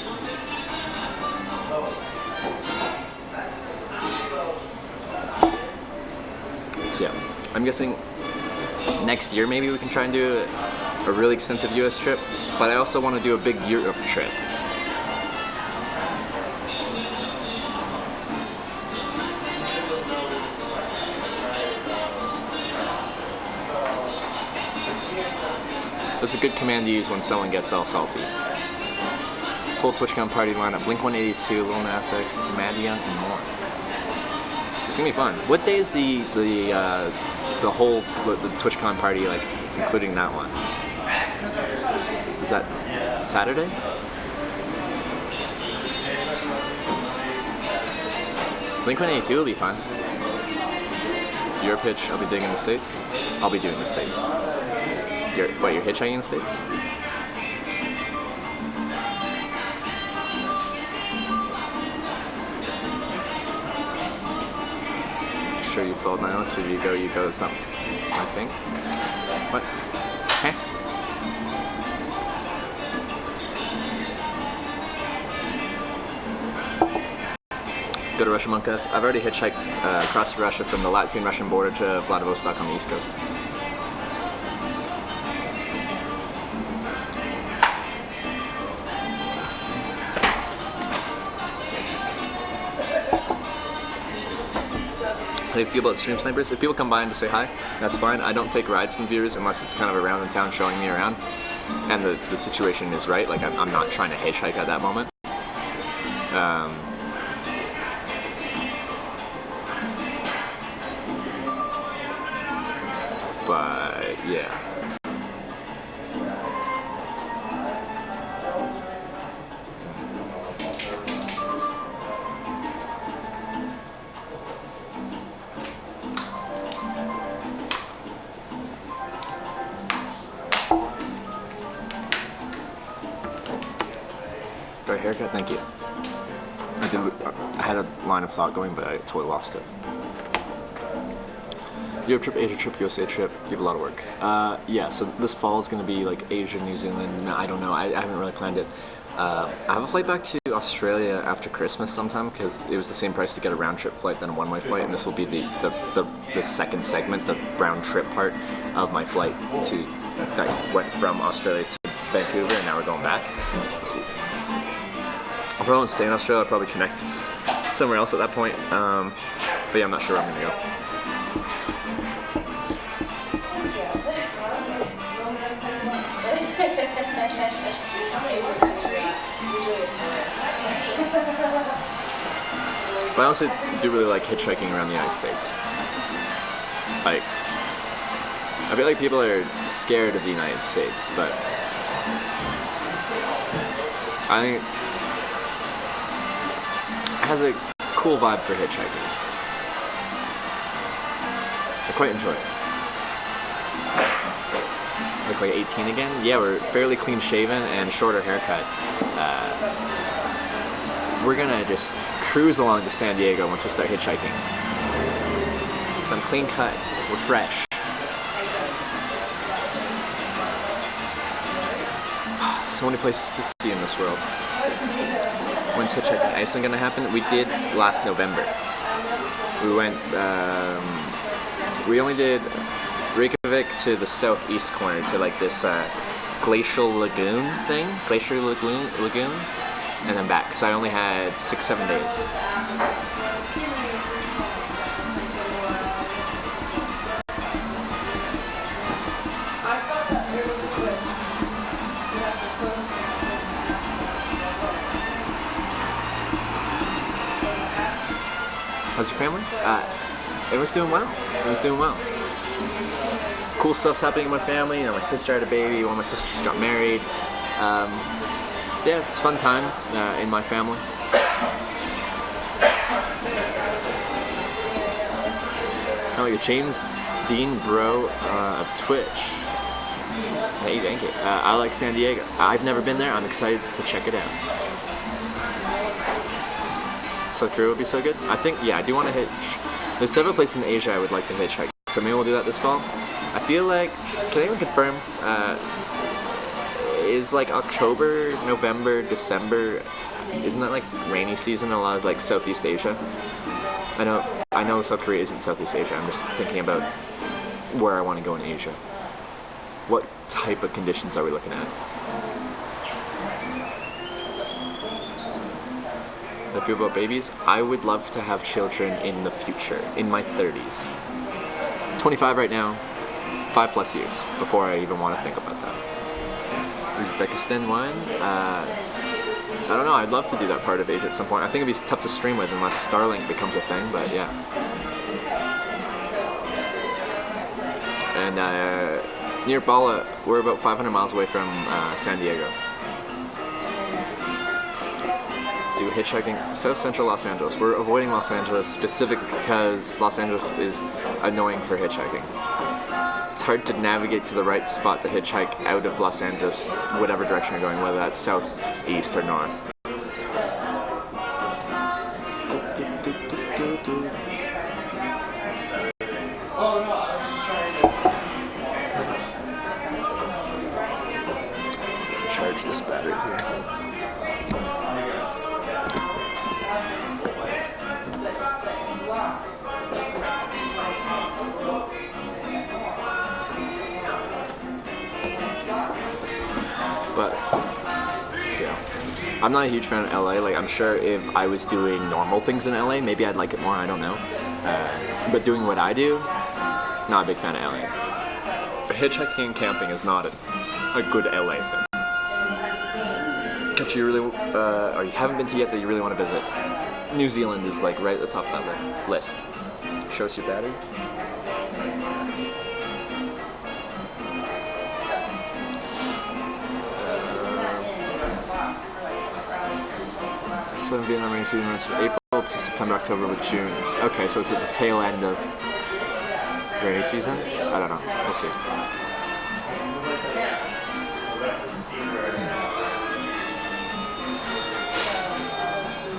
Speaker 1: So yeah, I'm guessing next year maybe we can try and do a really extensive US trip, but I also want to do a big Europe trip. So it's a good command to use when someone gets all salty. Full TwitchCon party lineup, Blink-182, Lil Nas X, Madeon, and more. It's gonna be fun. What day is the whole TwitchCon party, like, including that one? Is that Saturday? Blink-182 will be fun. Do your pitch, I'll be digging the States. I'll be doing the States. You're hitchhiking in the States? Sure you followed my list. If you go, it's not my thing. What? Hey? Go to Russia Monkas. I've already hitchhiked across Russia from the Latvian-Russian border to Vladivostok on the East Coast. How do you feel about Stream Snipers? If people come by and just say hi, that's fine. I don't take rides from viewers unless it's kind of around in town showing me around and the situation is right. Like, I'm not trying to hitchhike at that moment. But yeah. Got a haircut? Thank you. I had a line of thought going, but I totally lost it. Europe trip, Asia trip, USA trip, you have a lot of work. Yeah, so this fall is going to be like Asia, New Zealand, I don't know, I haven't really planned it. I have a flight back to Australia after Christmas sometime because it was the same price to get a round trip flight than a one-way flight, and this will be the second segment, the round trip part of my flight that went from Australia to Vancouver, and now we're going back. I'll probably stay in Australia, I'll probably connect somewhere else at that point, but yeah, I'm not sure where I'm going to go. But I also do really like hitchhiking around the United States. Like, I feel like people are scared of the United States, but I think it has a cool vibe for hitchhiking. I quite enjoy it. Look like 18 again? Yeah, we're fairly clean shaven and shorter haircut. We're gonna just cruise along to San Diego once we start hitchhiking. So I'm clean cut, we're fresh. So many places to see in this world. When's hitchhiking Iceland gonna happen? We did last November. We went, we only did Reykjavik to the southeast corner to like this glacial lagoon thing, glacier lagoon, and then back, because I only had 6-7 days. How's your family? Everyone's doing well. Everyone's doing well. Cool stuff's happening in my family. You know, my sister had a baby. One of my sisters got married. Yeah, it's a fun time in my family. Oh, you're James Dean Bro of Twitch. Hey, thank you. I like San Diego. I've never been there. I'm excited to check it out. South Korea would be so good. I think, yeah, I do want to hitch. There's several places in Asia I would like to hitchhike. So maybe we'll do that this fall. I feel like, can anyone confirm, is like October, November, December, isn't that like rainy season in a lot of like Southeast Asia? I know South Korea isn't Southeast Asia. I'm just thinking about where I want to go in Asia. What type of conditions are we looking at? I feel about babies. I would love to have children in the future, in my 30s. 25 right now, 5+ years before I even want to think about that. Uzbekistan wine? I don't know, I'd love to do that part of Asia at some point. I think it'd be tough to stream with unless Starlink becomes a thing, but yeah. And near Bala, we're about 500 miles away from San Diego. Do hitchhiking South Central Los Angeles. We're avoiding Los Angeles specifically because Los Angeles is annoying for hitchhiking. It's hard to navigate to the right spot to hitchhike out of Los Angeles, whatever direction you're going, whether that's south, east, or north. Charge this battery here. But yeah, I'm not a huge fan of LA. Like, I'm sure if I was doing normal things in LA, maybe I'd like it more. I don't know. But doing what I do, not a big fan of LA. But hitchhiking and camping is not a good LA thing. Country you really, or you haven't been to yet that you really want to visit. New Zealand is like right at the top of that list. Show us your battery. Vietnam rainy season runs from April to September, October with June. Okay, so it's at the tail end of rainy season? I don't know. We'll see.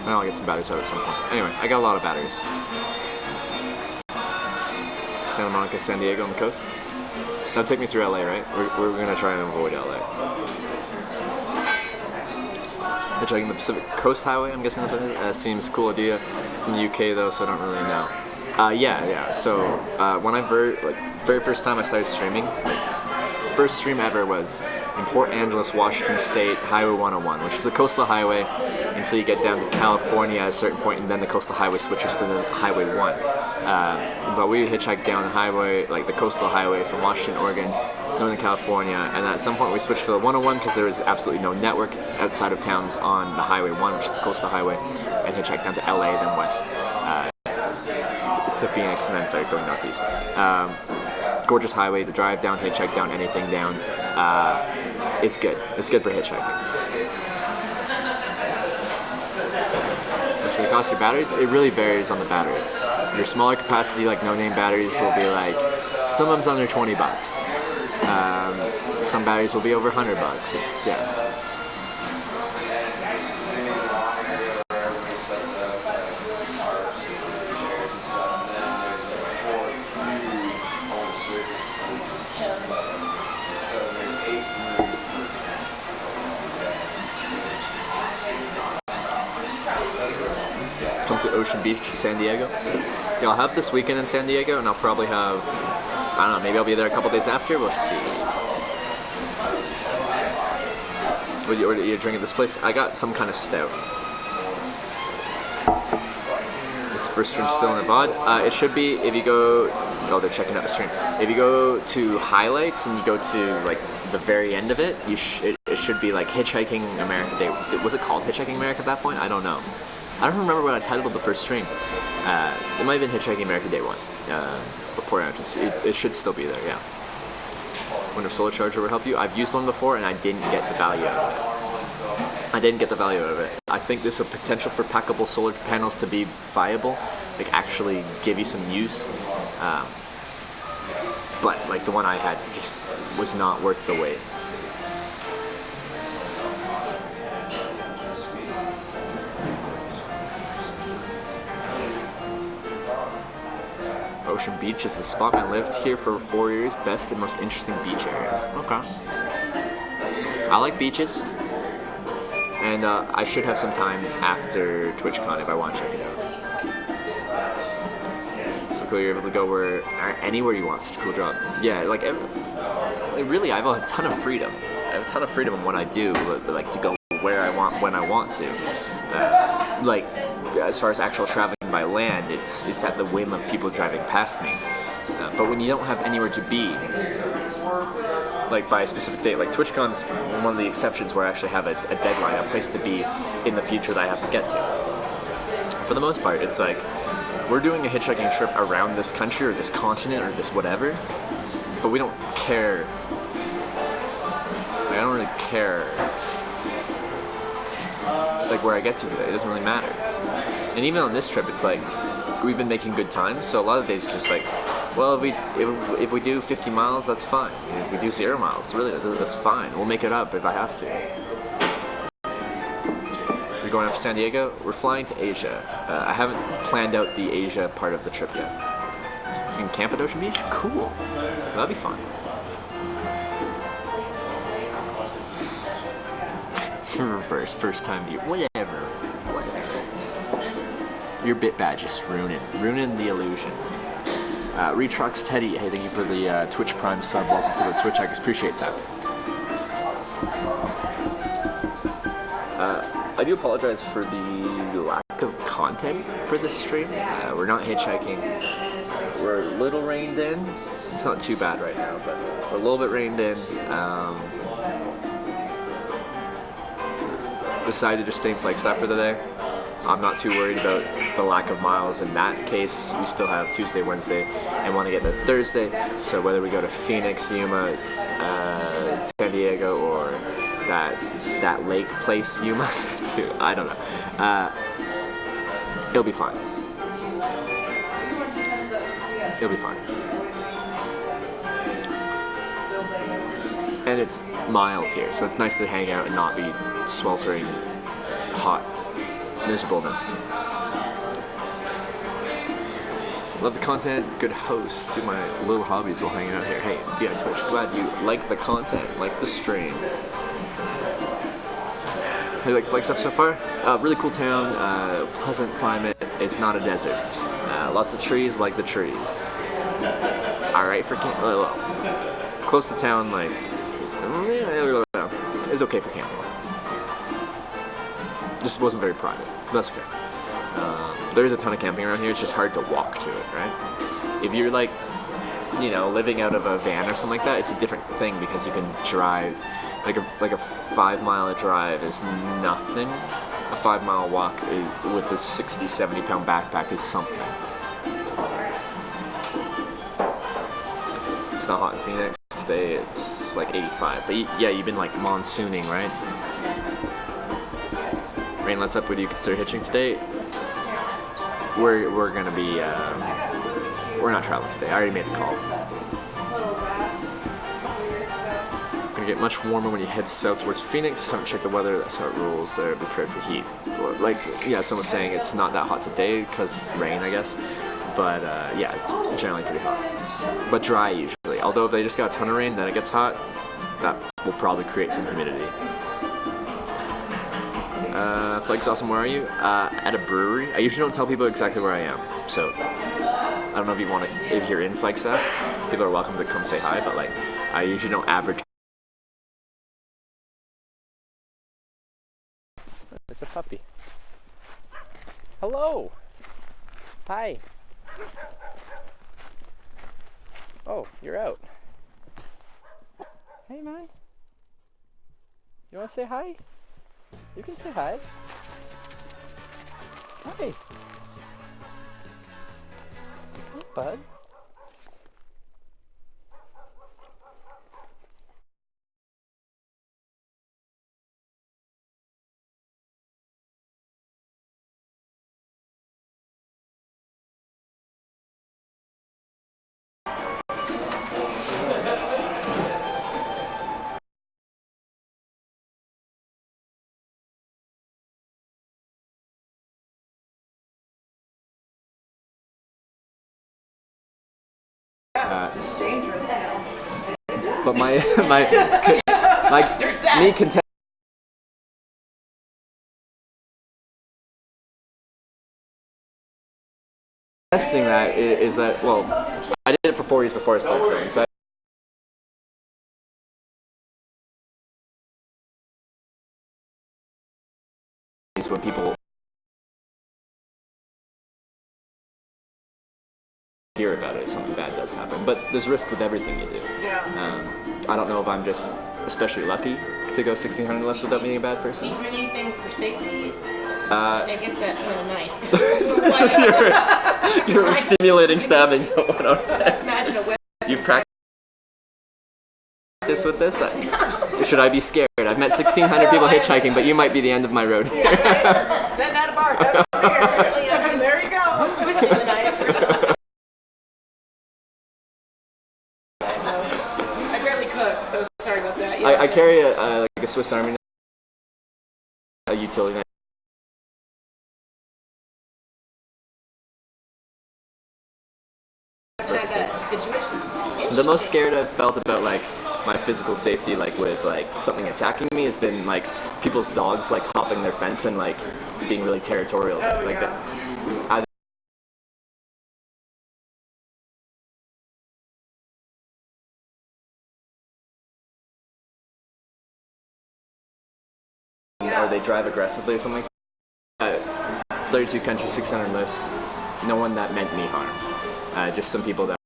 Speaker 1: I know I'll get some batteries out at some point. Anyway, I got a lot of batteries. Santa Monica, San Diego on the coast. That'll take me through LA, right? We're gonna try and avoid LA. Hitchhiking the Pacific Coast Highway, I'm guessing that's what it is. Seems a cool idea. From the UK though, so I don't really know. Yeah. So when I very first time I started streaming, first stream ever was in Port Angeles, Washington State, Highway 101, which is the coastal highway until you get down to California at a certain point, and then the coastal highway switches to the Highway 1. But we hitchhiked down the highway, like the coastal highway from Washington, Oregon, Northern California, and at some point we switched to the 101 because there was absolutely no network outside of towns on the Highway 1, which is the coastal highway, and hitchhiked down to LA, then west to Phoenix, and then started going northeast. Gorgeous highway to drive down, hitchhike down, anything down. It's good. It's good for hitchhiking. Actually, the cost of your batteries, it really varies on the battery. Your smaller capacity, like no-name batteries, will be like, some of them's under $20. Some batteries will be over $100. It's, yeah. Come to Ocean Beach, San Diego. Yeah, I'll have this weekend in San Diego, and I'll probably have, I don't know, maybe I'll be there a couple days after. We'll see. What do you drink at this place? I got some kind of stout. Is the first stream still in the VOD? It should be if you go oh, they're checking out the stream. If you go to highlights and you go to like the very end of it, it should be like Hitchhiking America Day. Was it called Hitchhiking America at that point? I don't know. I don't remember what I titled the first stream. It might have been Hitchhiking America Day 1. Report entrance. It should still be there, yeah. Wonder if solar charger would help you. I've used one before and I didn't get the value out of it. I think there's a potential for packable solar panels to be viable, like actually give you some use. But like the one I had just was not worth the wait. Ocean Beach is the spot. I lived here for 4 years. Best and most interesting beach area. Okay. I like beaches. And I should have some time after TwitchCon if I want to check it out. So cool, you're able to go anywhere you want. Such a cool job. Yeah, like really, I have a ton of freedom. I have a ton of freedom in what I do, like to go where I want when I want to. Like as far as actual traveling by land, it's at the whim of people driving past me. But when you don't have anywhere to be, like by a specific date, like TwitchCon's one of the exceptions where I actually have a deadline, a place to be in the future that I have to get to. For the most part, it's like we're doing a hitchhiking trip around this country or this continent or this whatever, but we don't care. Like, I don't really care like where I get to today. It doesn't really matter. And even on this trip, it's like we've been making good time, so a lot of days it's just like, well, if we do 50 miles, that's fine. If we do 0 miles, really, that's fine. We'll make it up if I have to. We're going after San Diego. We're flying to Asia. I haven't planned out the Asia part of the trip yet. You can camp at Ocean Beach? Cool. That'd be fun. Reverse, first time view. Whatever. Your bit bad, just ruining the illusion. Retrox Teddy, hey, thank you for the Twitch Prime sub. Welcome to the Twitch. I appreciate that. I do apologize for the lack of content for this stream. We're not hitchhiking. We're a little reined in. It's not too bad right now, but we're a little bit reined in. Decided to stay in Flagstaff for the day. I'm not too worried about the lack of miles in that case. We still have Tuesday, Wednesday, and want to get there Thursday. So whether we go to Phoenix, Yuma, San Diego, or that lake place, Yuma, I don't know. It'll be fine. It'll be fine. And it's mild here, so it's nice to hang out and not be sweltering hot miserableness. Love the content, good host, do my little hobbies while hanging out here. Hey, via Twitch, glad you like the content, like the stream. How do you like Flagstaff so far? Really cool town, pleasant climate, it's not a desert. Lots of trees, like the trees. Alright for camp, well, close to town, like, it's okay for camping. Just wasn't very private. That's okay. There's a ton of camping around here. It's just hard to walk to it, right? If you're like, you know, living out of a van or something like that, it's a different thing because you can drive. Like a 5 mile drive is nothing. A 5 mile walk with this 60, 70 pound backpack is something. It's not hot in Phoenix today. It's like 85. But yeah, you've been like monsooning, right? Rain lets up. Would you consider hitching today? We're gonna be we're not traveling today. I already made the call. Gonna get much warmer when you head south towards Phoenix. Haven't checked the weather. That's how it rolls there. Be prepared for heat. Like yeah, someone was saying it's not that hot today because rain, I guess. But yeah, it's generally pretty hot. But dry usually. Although if they just got a ton of rain, then it gets hot. That will probably create some humidity. Flag's awesome, where are you? At a brewery. I usually don't tell people exactly where I am, so I don't know if you're in Flagstaff, people are welcome to come say hi, but like, I usually don't advertise.
Speaker 5: It's a puppy. Hello! Hi!
Speaker 1: Oh, you're out. Hey, man. You want to say hi? You can say hi. Hi. Hey, bud.
Speaker 5: It's just dangerous now.
Speaker 1: But me contesting that is that, well, I did it for 4 years before I started filming, so when people hear about it, something bad does happen. But there's risk with everything you do.
Speaker 5: Yeah.
Speaker 1: I don't know if I'm just especially lucky to go 1600 lifts without meeting a bad person.
Speaker 5: Do you do anything for safety? I guess that with a knife.
Speaker 1: This is you're simulating stabbing someone.
Speaker 5: Imagine a whip.
Speaker 1: You've practiced with this? Should I be scared? I've met 1600 people hitchhiking, but you might be the end of my road here.
Speaker 5: Just setting out a bar. There you go. Twisting the knife or something. I barely cook, so sorry about that. Yeah.
Speaker 1: I carry like a Swiss Army knife, a utility knife.
Speaker 5: Had that situation.
Speaker 1: The most scared I've felt about like my physical safety, like with like something attacking me, has been like people's dogs like hopping their fence and like being really territorial.
Speaker 5: Oh,
Speaker 1: like
Speaker 5: yeah.
Speaker 1: Or they drive aggressively or something. 32 countries, 600 lists. No one that meant me harm. Just some people that.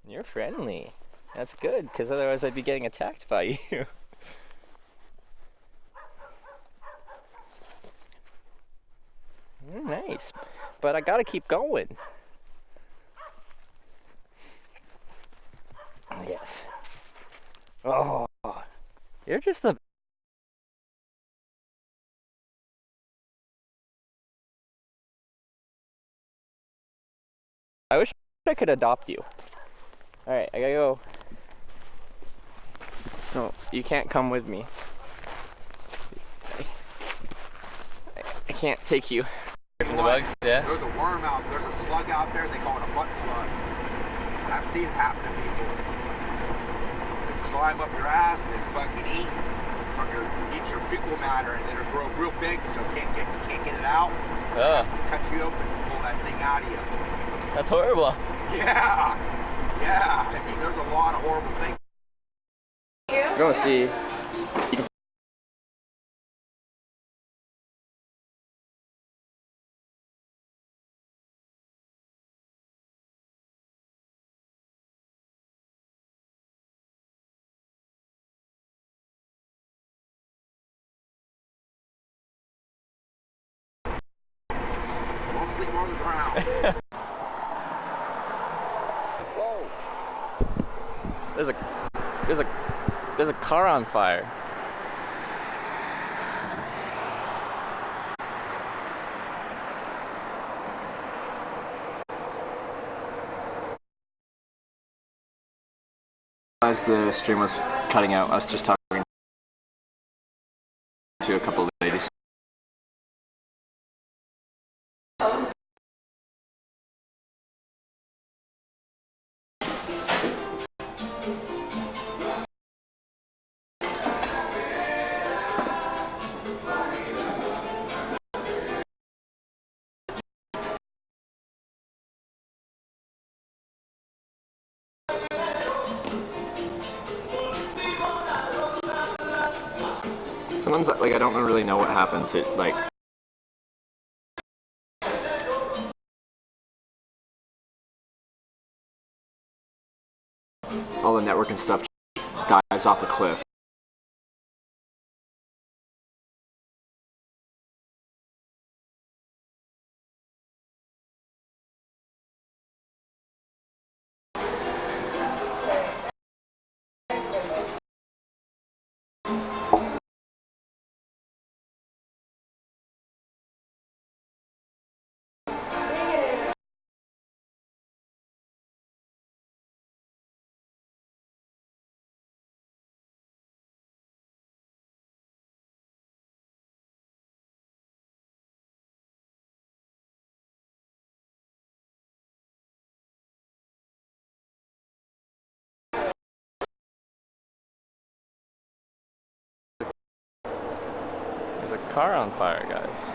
Speaker 1: You're friendly. That's good, because otherwise I'd be getting attacked by you. You're nice, but I gotta keep going. Yes. Oh, you're just the. I wish I could adopt you. Alright, I gotta go. No, you can't come with me. I can't take you. From the bugs, yeah?
Speaker 3: There's a worm out, there's a slug out there, they call it a butt slug. And I've seen it happen to people. They climb up your ass and then fucking eat your fecal matter, and then it'll grow real big so you can't get it out.
Speaker 1: Oh.
Speaker 3: Cut you open and pull that thing out of you.
Speaker 1: That's horrible.
Speaker 3: Yeah. Yeah. I mean, there's a lot of horrible things.
Speaker 1: We're gonna see. You can
Speaker 3: Don't sleep on the ground.
Speaker 1: Whoa. There's a car on fire. As the stream was cutting out, I was just talking to a couple of ladies. Sometimes like I don't really know what happens. It like all the network and stuff dives off a cliff. There's a car on fire, guys.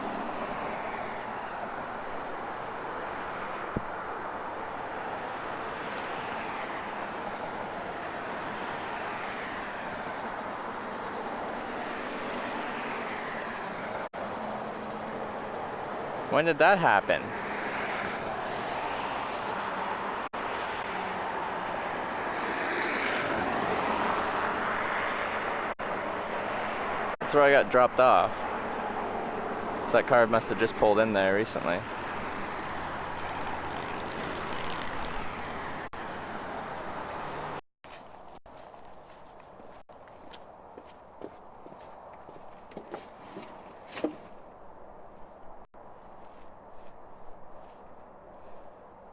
Speaker 1: When did that happen? That's where I got dropped off. So that car must have just pulled in there recently.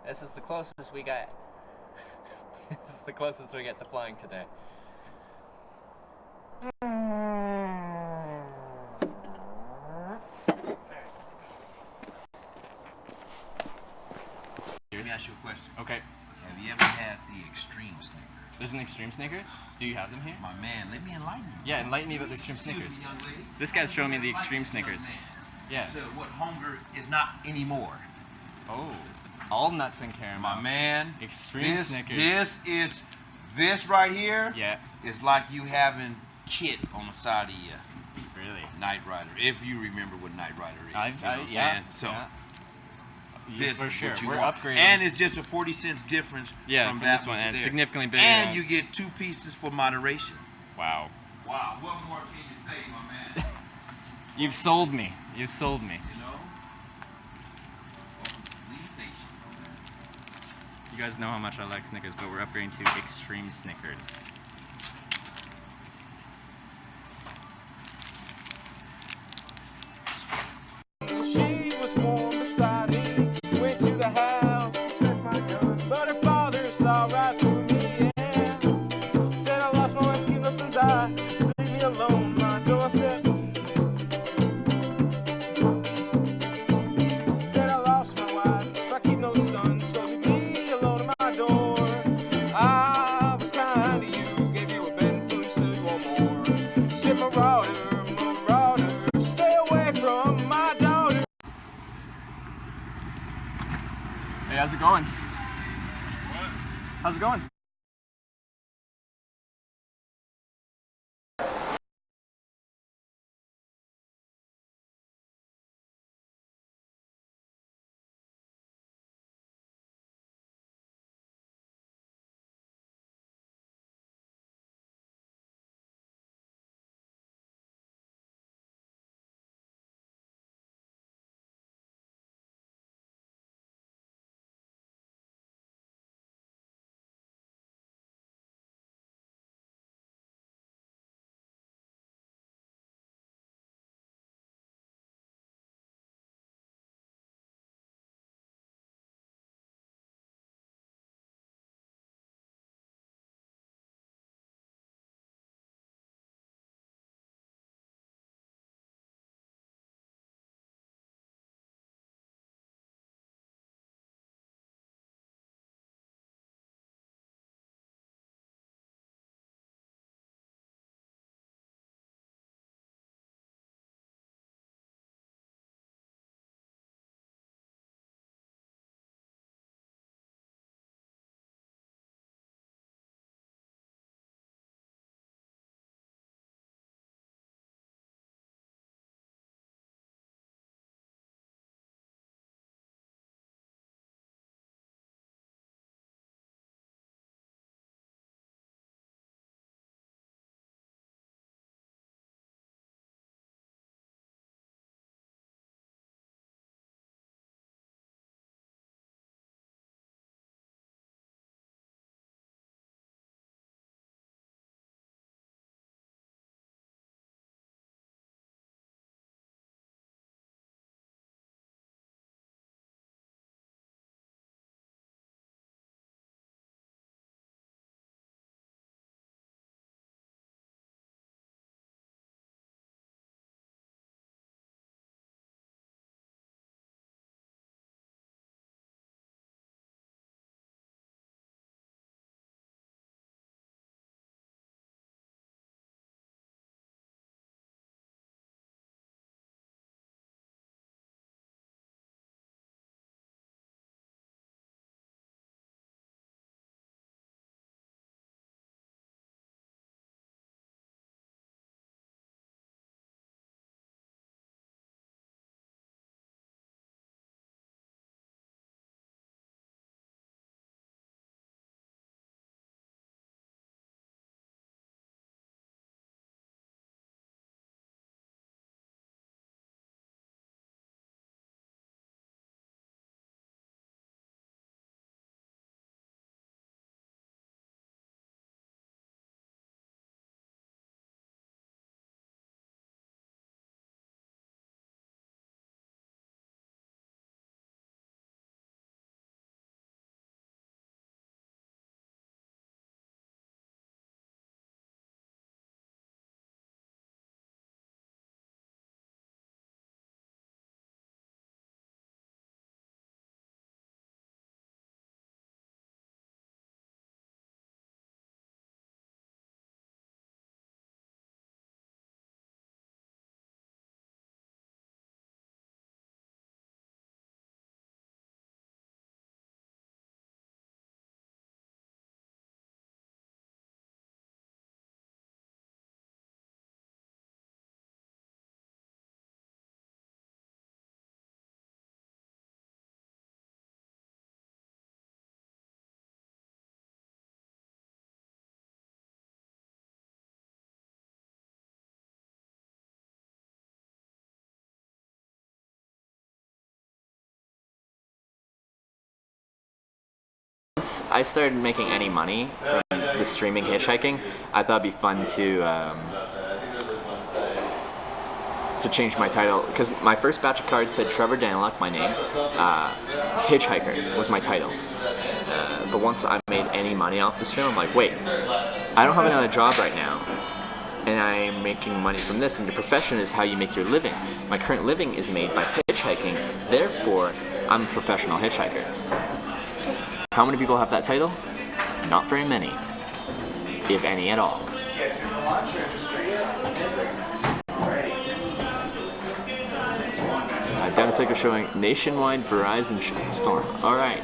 Speaker 1: This is the closest we got. This is the closest we get to flying today.
Speaker 6: Let me ask you a question.
Speaker 7: Okay.
Speaker 6: Have you ever had the extreme Snickers?
Speaker 7: There's an extreme Snickers? Do you have them here?
Speaker 6: My man, let me enlighten you.
Speaker 7: Yeah, enlighten me about the extreme
Speaker 6: Excuse
Speaker 7: Snickers.
Speaker 6: me, young lady.
Speaker 7: This guy's showing me the extreme
Speaker 6: Enlighten me,
Speaker 7: Snickers.
Speaker 6: young man,
Speaker 7: Yeah.
Speaker 6: To what hunger is not anymore.
Speaker 7: Oh. All nuts and caramel.
Speaker 6: My man.
Speaker 7: Extreme Snickers.
Speaker 6: This right here.
Speaker 7: Yeah.
Speaker 6: Is like you having Kit on the side of you.
Speaker 7: Really?
Speaker 6: Knight Rider. If you remember what Knight Rider is. You know what I'm
Speaker 7: yeah.
Speaker 6: saying? So.
Speaker 7: Yeah.
Speaker 6: This
Speaker 7: for
Speaker 6: is
Speaker 7: sure.
Speaker 6: what you
Speaker 7: We're
Speaker 6: want.
Speaker 7: upgrading.
Speaker 6: And it's just a 40 cents difference
Speaker 7: from
Speaker 6: that
Speaker 7: this one,
Speaker 6: which
Speaker 7: and
Speaker 6: is
Speaker 7: it's
Speaker 6: there.
Speaker 7: significantly bigger.
Speaker 6: And
Speaker 7: than-
Speaker 6: you get 2 pieces for moderation.
Speaker 7: Wow.
Speaker 6: Wow, what more can you say, my man?
Speaker 7: You've sold me. You've sold me.
Speaker 6: You know? Welcome to Lead Nation, my man.
Speaker 7: You guys know how much I like Snickers, but we're upgrading to extreme Snickers.
Speaker 8: She was warm beside me, went to the house, but her father saw right through me, yeah. Said I lost my wife, keep no son's eye, leave me alone, my doorstep. Said I lost my wife, I keep no son, so leave me alone at my door. I was kind to you, gave you a bed food, so you want more. Said marauder, stay away from my daughter.
Speaker 7: Hey, how's it going? What? How's it going?
Speaker 1: I started making any money from the streaming hitchhiking, I thought it'd be fun to change my title, because my first batch of cards said Trevor Daniluk, my name. Hitchhiker was my title. But once I made any money off the stream, I'm like, wait, I don't have another job right now, and I'm making money from this, and your profession is how you make your living. My current living is made by hitchhiking, therefore, I'm a professional hitchhiker. How many people have that title? Not very many, if any at all. Data Ticker showing nationwide Verizon storm. Alright.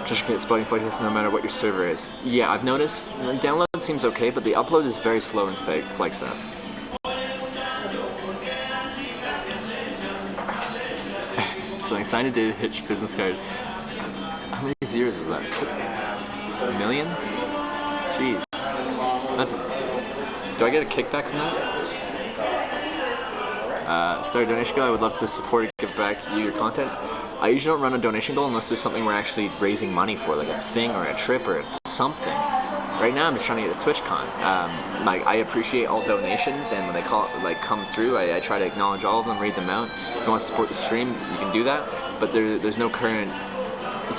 Speaker 1: Just get spotting flags no matter what your server is. Yeah, I've noticed the download seems okay, but the upload is very slow in Flagstaff. So I'm signed to Hitch business card. How many zeros is that? Is it a million? Jeez. That's. Do I get a kickback from that? Start a donation goal. I would love to support and give back you your content. I usually don't run a donation goal unless there's something we're actually raising money for, like a thing or a trip or something. Right now, I'm just trying to get a TwitchCon. Like, I appreciate all donations, and when they come through, I try to acknowledge all of them, read them out. If you want to support the stream, you can do that. But there's no current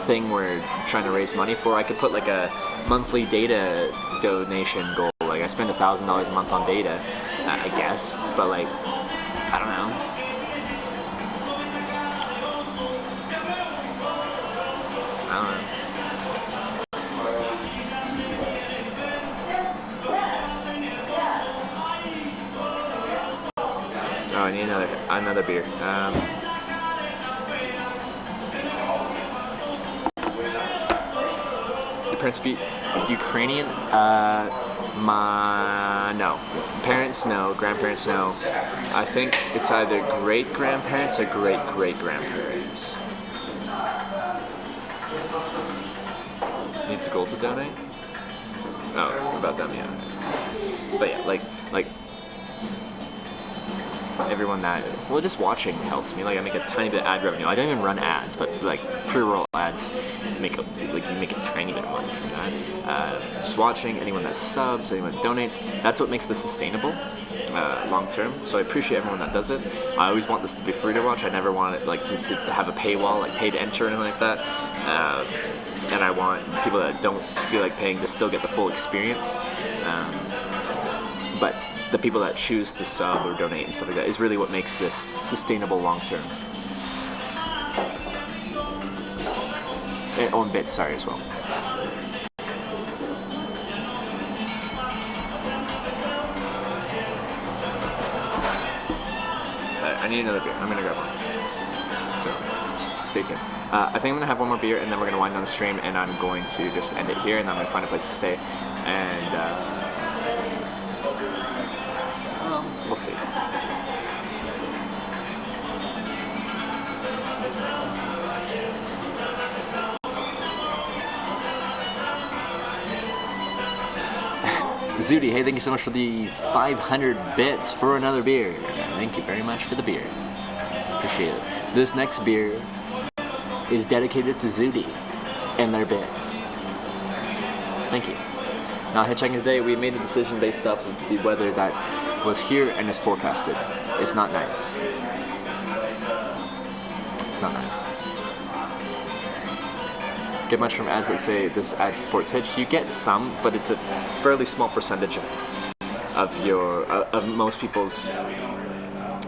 Speaker 1: thing we're trying to raise money for. I could put like a monthly data donation goal. Like, I spend $1,000 a month on data, I guess. But like, I don't know. Oh, I need another beer. Your parents speak Ukrainian? No. Parents, no. Grandparents, no. I think it's either great-grandparents or great-great-grandparents. Needs gold to donate? Oh, about them, yeah. But yeah, like everyone that, well, just watching helps me. Like, I make a tiny bit of ad revenue. I don't even run ads, but like pre-roll ads you make a tiny bit of money from that. Just watching, anyone that subs, anyone that donates, that's what makes this sustainable long term. So I appreciate everyone that does it. I always want this to be free to watch. I never want it like to have a paywall, like pay to enter or anything like that. And I want people that don't feel like paying to still get the full experience. But the people that choose to sub or donate and stuff like that is really what makes this sustainable long term. And own bits, sorry, as well. I need another beer. I'm gonna grab one. So, stay tuned. I think I'm gonna have one more beer and then we're gonna wind down the stream, and I'm going to just end it here, and then I'm gonna find a place to stay, and we'll see. Zudi, hey, thank you so much for the 500 bits for another beer. Thank you very much for the beer. Appreciate it. This next beer is dedicated to Zudi and their bits. Thank you. Now, hitchhiking today, we made a decision based off of the weather that was here and is forecasted. It's not nice. It's not nice. Get much from ads that say this ad supports Hitch. You get some, but it's a fairly small percentage of most people's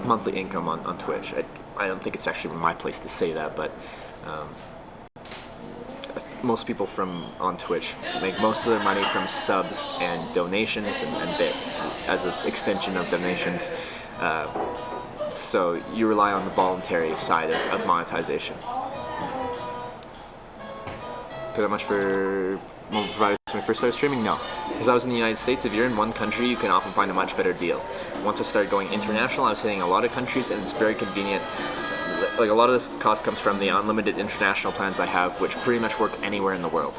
Speaker 1: monthly income on Twitch. I don't think it's actually my place to say that, but most people on Twitch make most of their money from subs and donations and bits as an extension of donations. So you rely on the voluntary side of monetization. Pay that much for mobile providers when I first started streaming? No. Because I was in the United States, if you're in one country, you can often find a much better deal. Once I started going international, I was hitting a lot of countries, and it's very convenient. Like, a lot of this cost comes from the unlimited international plans I have, which pretty much work anywhere in the world.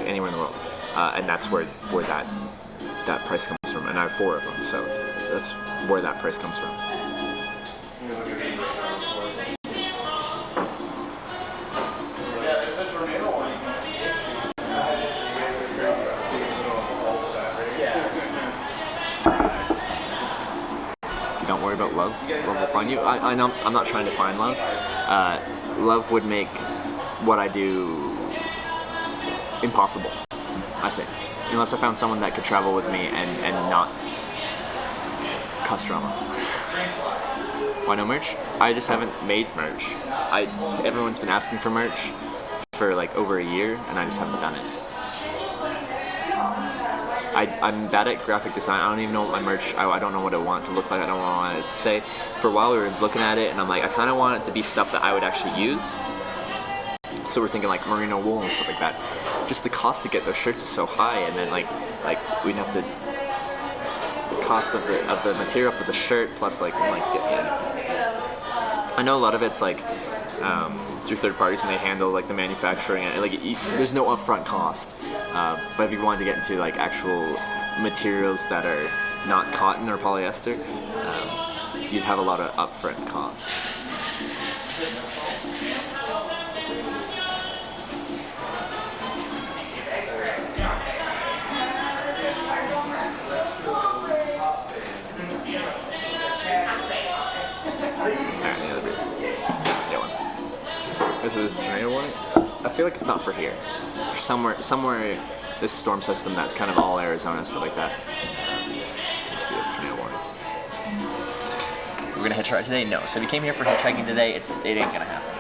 Speaker 1: Anywhere in the world. And that's where that price comes from. And I have 4 of them, so that's where that price comes from. you don't worry about love, love will find you. I know I'm not trying to find love. Love would make what I do impossible, I think. Unless I found someone that could travel with me and not cause drama. Why no merch? I just haven't made merch. Everyone's been asking for merch for like over a year, and I just haven't done it. I'm bad at graphic design. I don't even know what my merch, I don't know what I want it to look like. I don't want it to say. For a while we were looking at it, and I'm like, I kind of want it to be stuff that I would actually use. So we're thinking like merino wool and stuff like that. Just the cost to get those shirts is so high, and then like we'd have to, the cost of the material for the shirt plus I know a lot of it's like through third parties, and they handle like the manufacturing, and like there's no upfront cost. But if you wanted to get into like actual materials that are not cotton or polyester, you'd have a lot of upfront costs. This is tornado warning. I feel like it's not for here. For somewhere this storm system that's kind of all Arizona, stuff like that. Must be a tornado warning. We're gonna hitchhike today? No. So if you came here for hitchhiking today, it ain't gonna happen.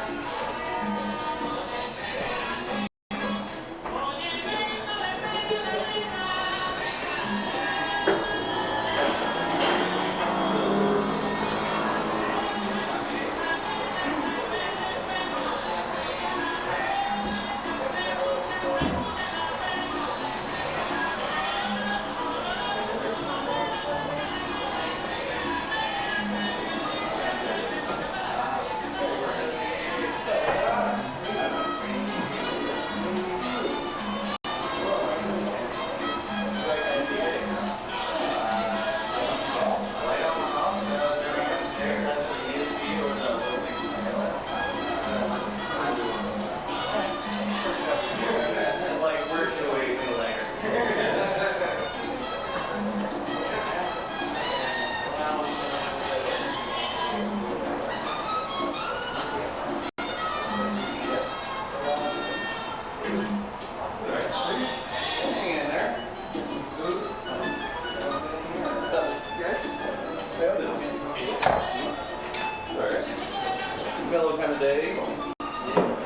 Speaker 9: Mellow kind of day.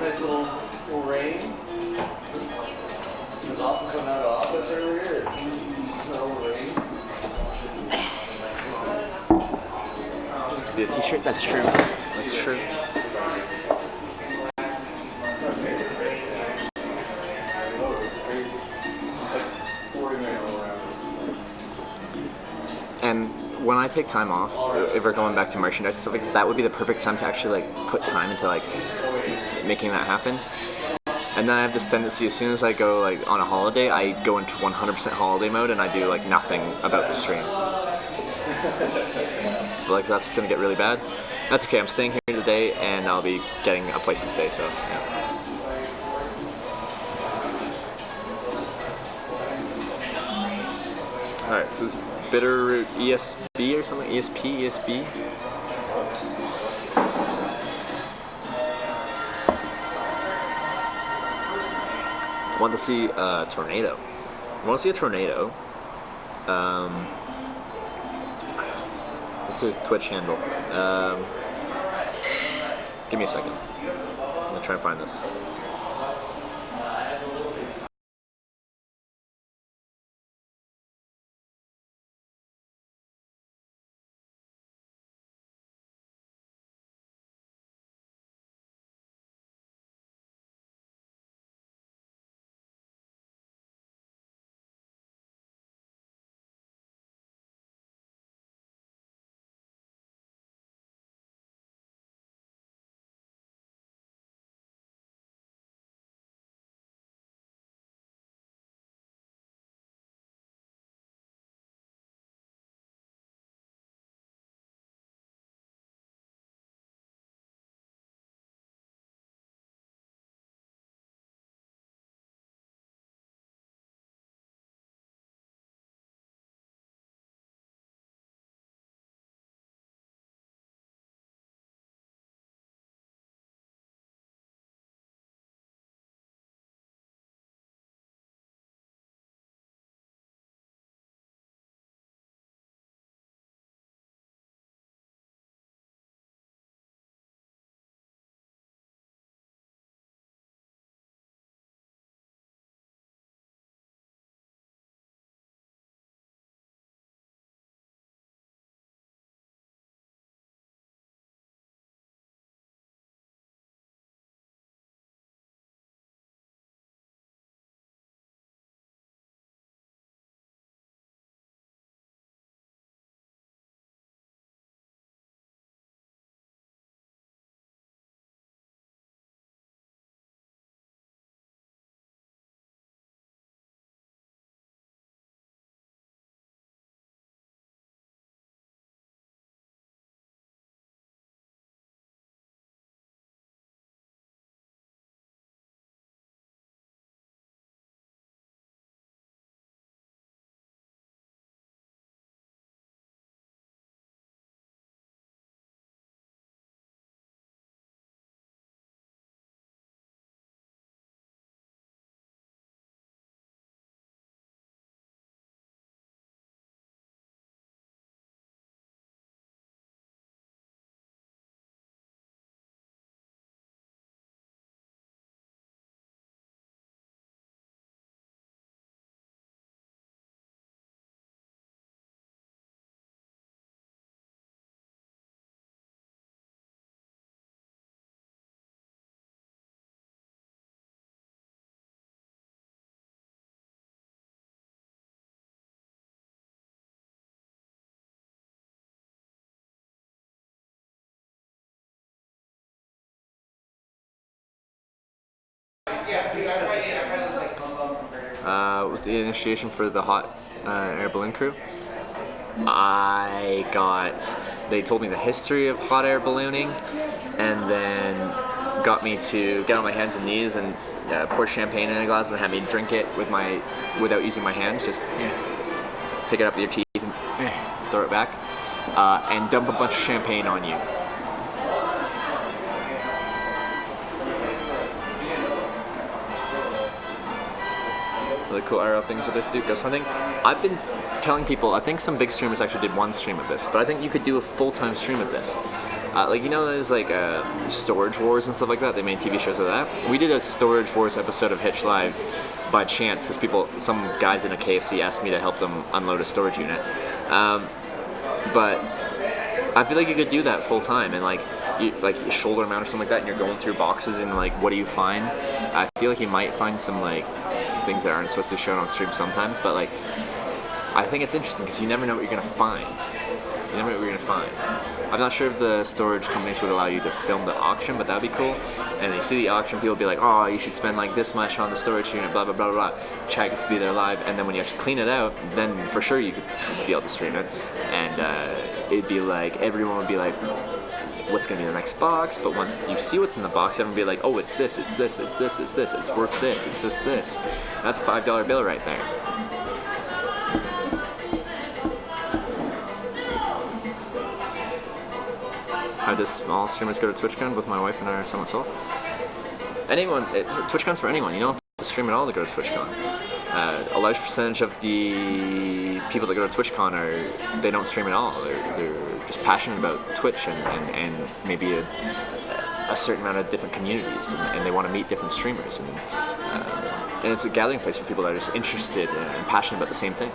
Speaker 9: Nice little rain. It was awesome coming out of the office earlier. You can smell the rain.
Speaker 1: Just to be a t-shirt? That's true. That's true. And when I take time off, if we're going back to merchandise and stuff like that, would be the perfect time to actually like put time into like making that happen. And then I have this tendency, as soon as I go like on a holiday, I go into 100% holiday mode and I do like nothing about the stream. I feel like that's just gonna get really bad. That's okay. I'm staying here today, and I'll be getting a place to stay. So yeah. All right. So this Bitterroot ESB or something? ESP? Want to see a tornado. Want to see a tornado. This is a Twitch handle. Give me a second. I'm gonna try and find this. was the initiation for the hot air balloon crew. They told me the history of hot air ballooning, and then got me to get on my hands and knees and pour champagne in a glass and have me drink it without using my hands. Just pick it up with your teeth and throw it back, and dump a bunch of champagne on you. Really cool IRL things that they do. Ghost hunting. I've been telling people, I think some big streamers actually did one stream of this, but I think you could do a full-time stream of this. Like, you know, there's like Storage Wars and stuff like that. They made TV shows of that. We did a Storage Wars episode of Hitch Live by chance because some guys in a KFC asked me to help them unload a storage unit. But I feel like you could do that full-time, and like you shoulder mount or something like that, and you're going through boxes and like, what do you find? I feel like you might find some like things that aren't supposed to be shown on stream sometimes, but like, I think it's interesting because you never know what you're gonna find. You never know what you're gonna find. I'm not sure if the storage companies would allow you to film the auction, but that'd be cool. And you see the auction, people be like, oh, you should spend like this much on the storage unit, blah, blah, blah, blah. Chad gets to be there live, and then when you actually clean it out, then for sure you could be able to stream it. And it'd be like, everyone would be like, what's gonna be the next box? But once you see what's in the box, everyone would be like, oh, it's this, it's this, it's this, it's this, it's worth this, it's this, this. That's a $5 bill right there. How does small streamers go to TwitchCon? Both my wife and I are somewhat sold. TwitchCon's for anyone. You don't have to stream at all to go to TwitchCon. A large percentage of the people that go to TwitchCon they don't stream at all. They're just passionate about Twitch and maybe a certain amount of different communities, and they want to meet different streamers. And it's a gathering place for people that are just interested and passionate about the same thing.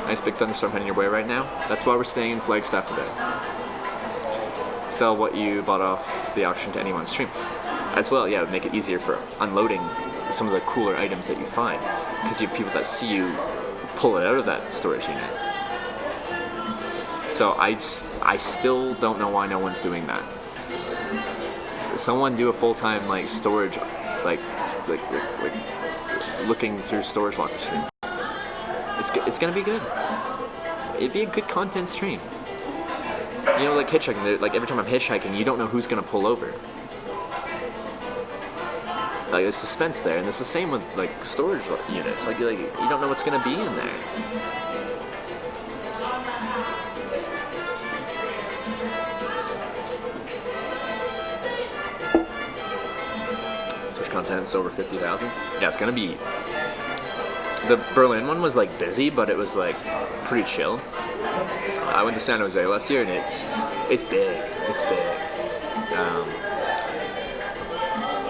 Speaker 1: Nice big thunderstorm heading your way right now. That's why we're staying in Flagstaff today. Sell what you bought off the auction to anyone stream. As well, yeah, make it easier for unloading some of the cooler items that you find, because you have people that see you pull it out of that storage unit. So I still don't know why no one's doing that. Someone do a full-time like storage, like looking through storage locker stream. It's gonna be good. It'd be a good content stream. You know, like hitchhiking. Like every time I'm hitchhiking, you don't know who's gonna pull over. Like there's suspense there, and it's the same with like storage units. Like you don't know what's gonna be in there. Twitch content's over 50,000. Yeah, it's gonna be. The Berlin one was like busy, but it was like pretty chill. I went to San Jose last year, and it's big. It's big.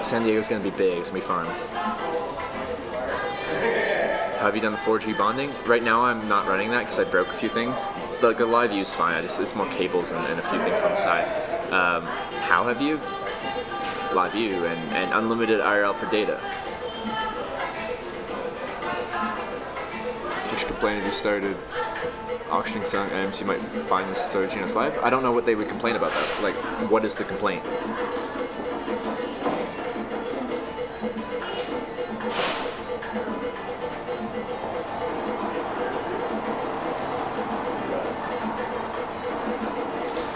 Speaker 1: San Diego's gonna be big. It's gonna be fun. Have you done the 4G bonding? Right now, I'm not running that because I broke a few things. The live view's fine. It's more cables and a few things on the side. How have you? Live view and unlimited IRL for data. Complain if you started auctioning selling items, you might find the storage units live. I don't know what they would complain about that. Like, what is the complaint?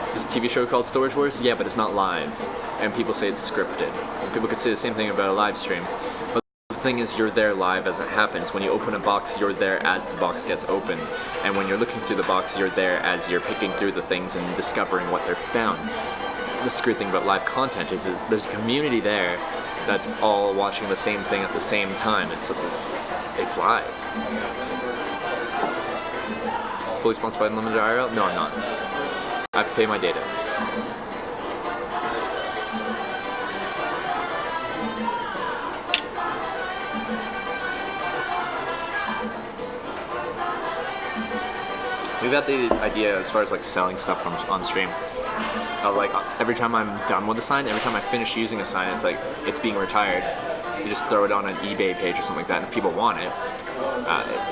Speaker 1: There's a TV show called Storage Wars? Yeah, but it's not live. And people say it's scripted. And people could say the same thing about a live stream. The thing is, you're there live as it happens. When you open a box, you're there as the box gets opened, and when you're looking through the box, you're there as you're picking through the things and discovering what they're found. The screwy thing about live content is that there's a community there that's all watching the same thing at the same time. It's live. Fully sponsored by Unlimited IRL? No, I'm not. I have to pay my data. We've got the idea as far as like selling stuff from on stream. Like every time I'm done with a sign, every time I finish using a sign, it's like it's being retired. You just throw it on an eBay page or something like that. And if people want it,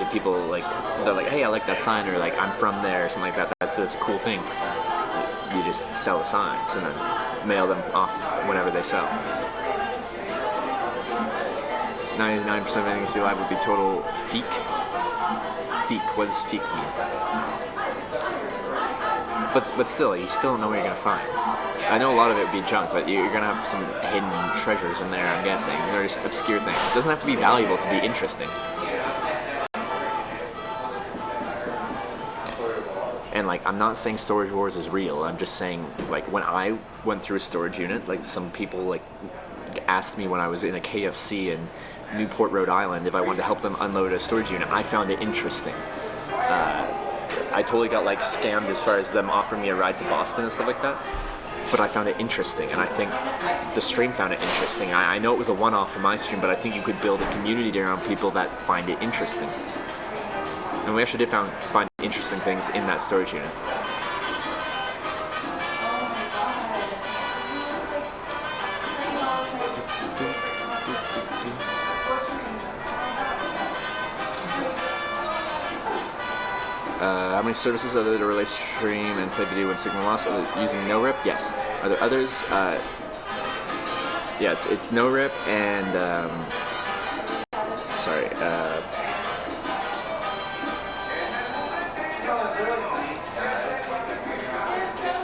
Speaker 1: if people like, they're like, hey, I like that sign, or like I'm from there, or something like that. That's this cool thing. You just sell the signs and then mail them off whenever they sell. 99% of anything you see live would be total feek. Feek, what does feek mean? But still, you still don't know what you're gonna find. I know a lot of it would be junk, but you're gonna have some hidden treasures in there, I'm guessing. They're just obscure things. It doesn't have to be valuable to be interesting. And like, I'm not saying Storage Wars is real. I'm just saying, like, when I went through a storage unit, like some people like asked me when I was in a KFC in Newport, Rhode Island, if I wanted to help them unload a storage unit. I found it interesting. I totally got like scammed as far as them offering me a ride to Boston and stuff like that. But I found it interesting, and I think the stream found it interesting. I know it was a one-off for my stream, but I think you could build a community around people that find it interesting. And we actually did find interesting things in that storage unit. How many services are there to relay stream and play video when signal loss? Are they using NoRip? Yes. Are there others? Yes, it's NoRip and sorry.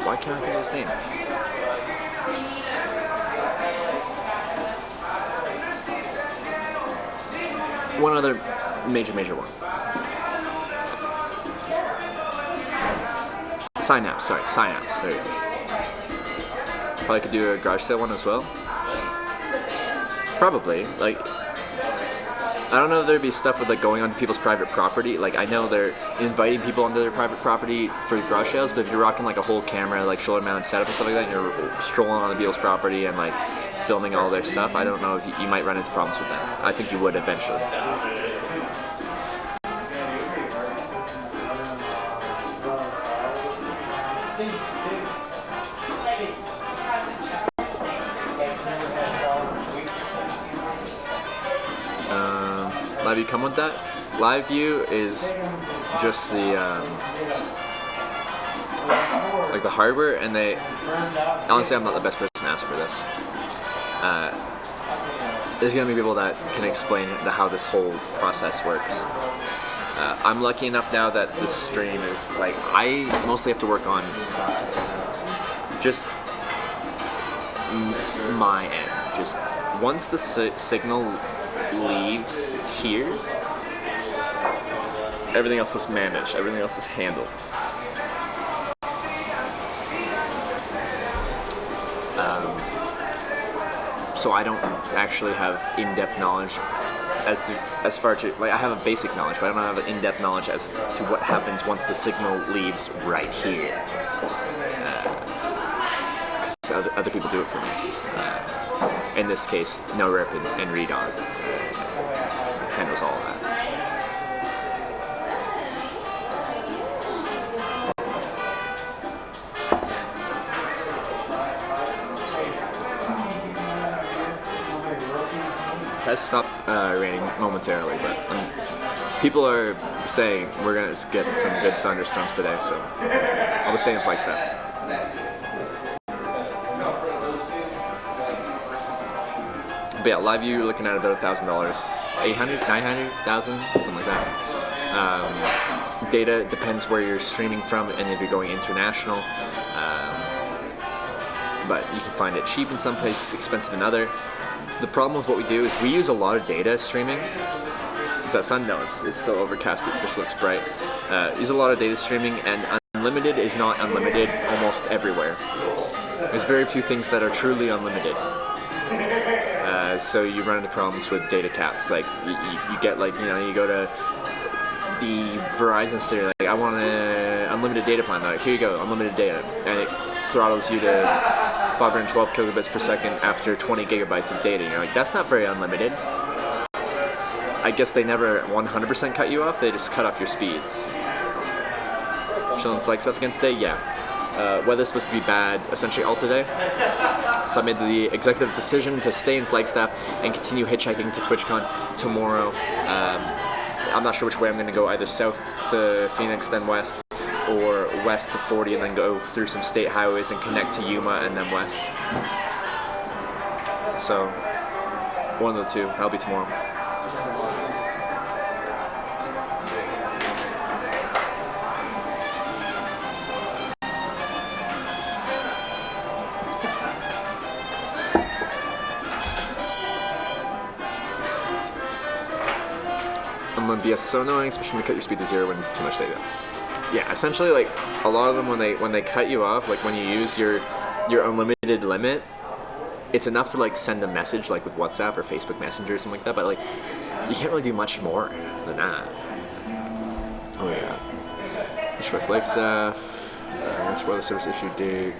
Speaker 1: Why can't I think of his name? One other major one. Synapse, sorry, Synapse, there you go. Probably could do a garage sale one as well. Probably, like, I don't know if there'd be stuff with like going onto people's private property. Like, I know they're inviting people onto their private property for garage sales, but if you're rocking like a whole camera, like shoulder mounted setup and stuff like that, and you're strolling on the people's property and like filming all their stuff, I don't know if you might run into problems with that. I think you would eventually. Live View come with that? Live View is just the like the hardware, and they honestly, I'm not the best person to ask for this. There's gonna be people that can explain how this whole process works. I'm lucky enough now that this stream is like, I mostly have to work on just my end. Just once the signal leaves here, everything else is managed, everything else is handled. So I don't actually have in-depth knowledge as far to, like, I have a basic knowledge, but I don't have an in-depth knowledge as to what happens once the signal leaves right here. Because other people do it for me. In this case, NoRip and Redon handles all of that. Has stopped raining momentarily, but people are saying we're gonna get some good thunderstorms today, so I'll be staying in Flagstaff. But yeah, Live View, you're looking at about $1,000, 800, 900, 1,000, something like that. Data depends where you're streaming from and if you're going international. But you can find it cheap in some places, expensive in others. The problem with what we do is we use a lot of data streaming. Is that sun? No, it's still overcast. It just looks bright. Use a lot of data streaming, and unlimited is not unlimited almost everywhere. There's very few things that are truly unlimited. So you run into problems with data caps. Like you get, like, you know, you go to the Verizon store, like, I want an unlimited data plan. Like, here you go, unlimited data, and it throttles you to 512 kilobits per second after 20 gigabytes of data. You're like, that's not very unlimited. I guess they never 100% cut you off, they just cut off your speeds. Chilling Flagstaff again today? Yeah. Weather's supposed to be bad essentially all today. So I made the executive decision to stay in Flagstaff and continue hitchhiking to TwitchCon tomorrow. I'm not sure which way I'm going to go, either south to Phoenix, then west, or west to 40 and then go through some state highways and connect to Yuma and then west. So, one of the two. That'll be tomorrow. Yeah, so annoying, especially when they cut your speed to 0 when too much data. Yeah, essentially, like, a lot of them, when they cut you off, like, when you use your unlimited limit, it's enough to, like, send a message, like, with WhatsApp or Facebook Messenger or something like that, but, like, you can't really do much more than that. Oh, yeah. National Flagstaff, National Weather Service issued date.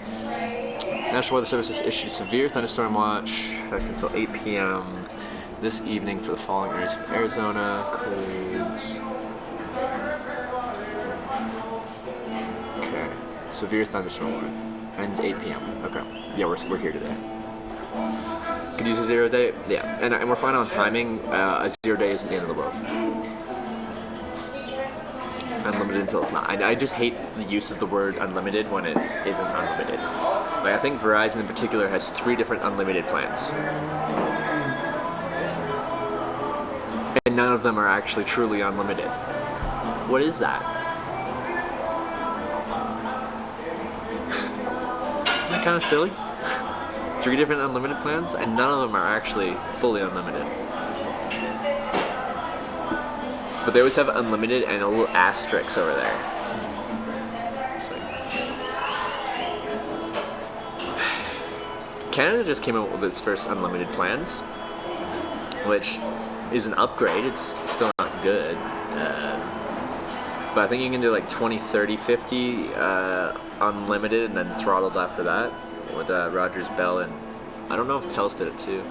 Speaker 1: National Weather Service has issued severe thunderstorm watch until 8 p.m. this evening for the following areas of Arizona. Includes... Okay. Severe thunderstorm warning. Ends 8 p.m. Okay. Yeah, we're here today. Could use a 0 day? Yeah. And we're fine on timing. A 0 day isn't the end of the world. Unlimited until it's not. I just hate the use of the word unlimited when it isn't unlimited. Like, I think Verizon in particular has 3 different unlimited plans. And none of them are actually truly unlimited. What is that? Isn't that kind of silly? 3 different unlimited plans, and none of them are actually fully unlimited. But they always have unlimited and a little asterisk over there. It's like... Canada just came out with its first unlimited plans, which is an upgrade. It's still not good. But I think you can do like 20, 30, 50 unlimited and then throttled after that with Rogers, Bell, and I don't know if Telus did it too.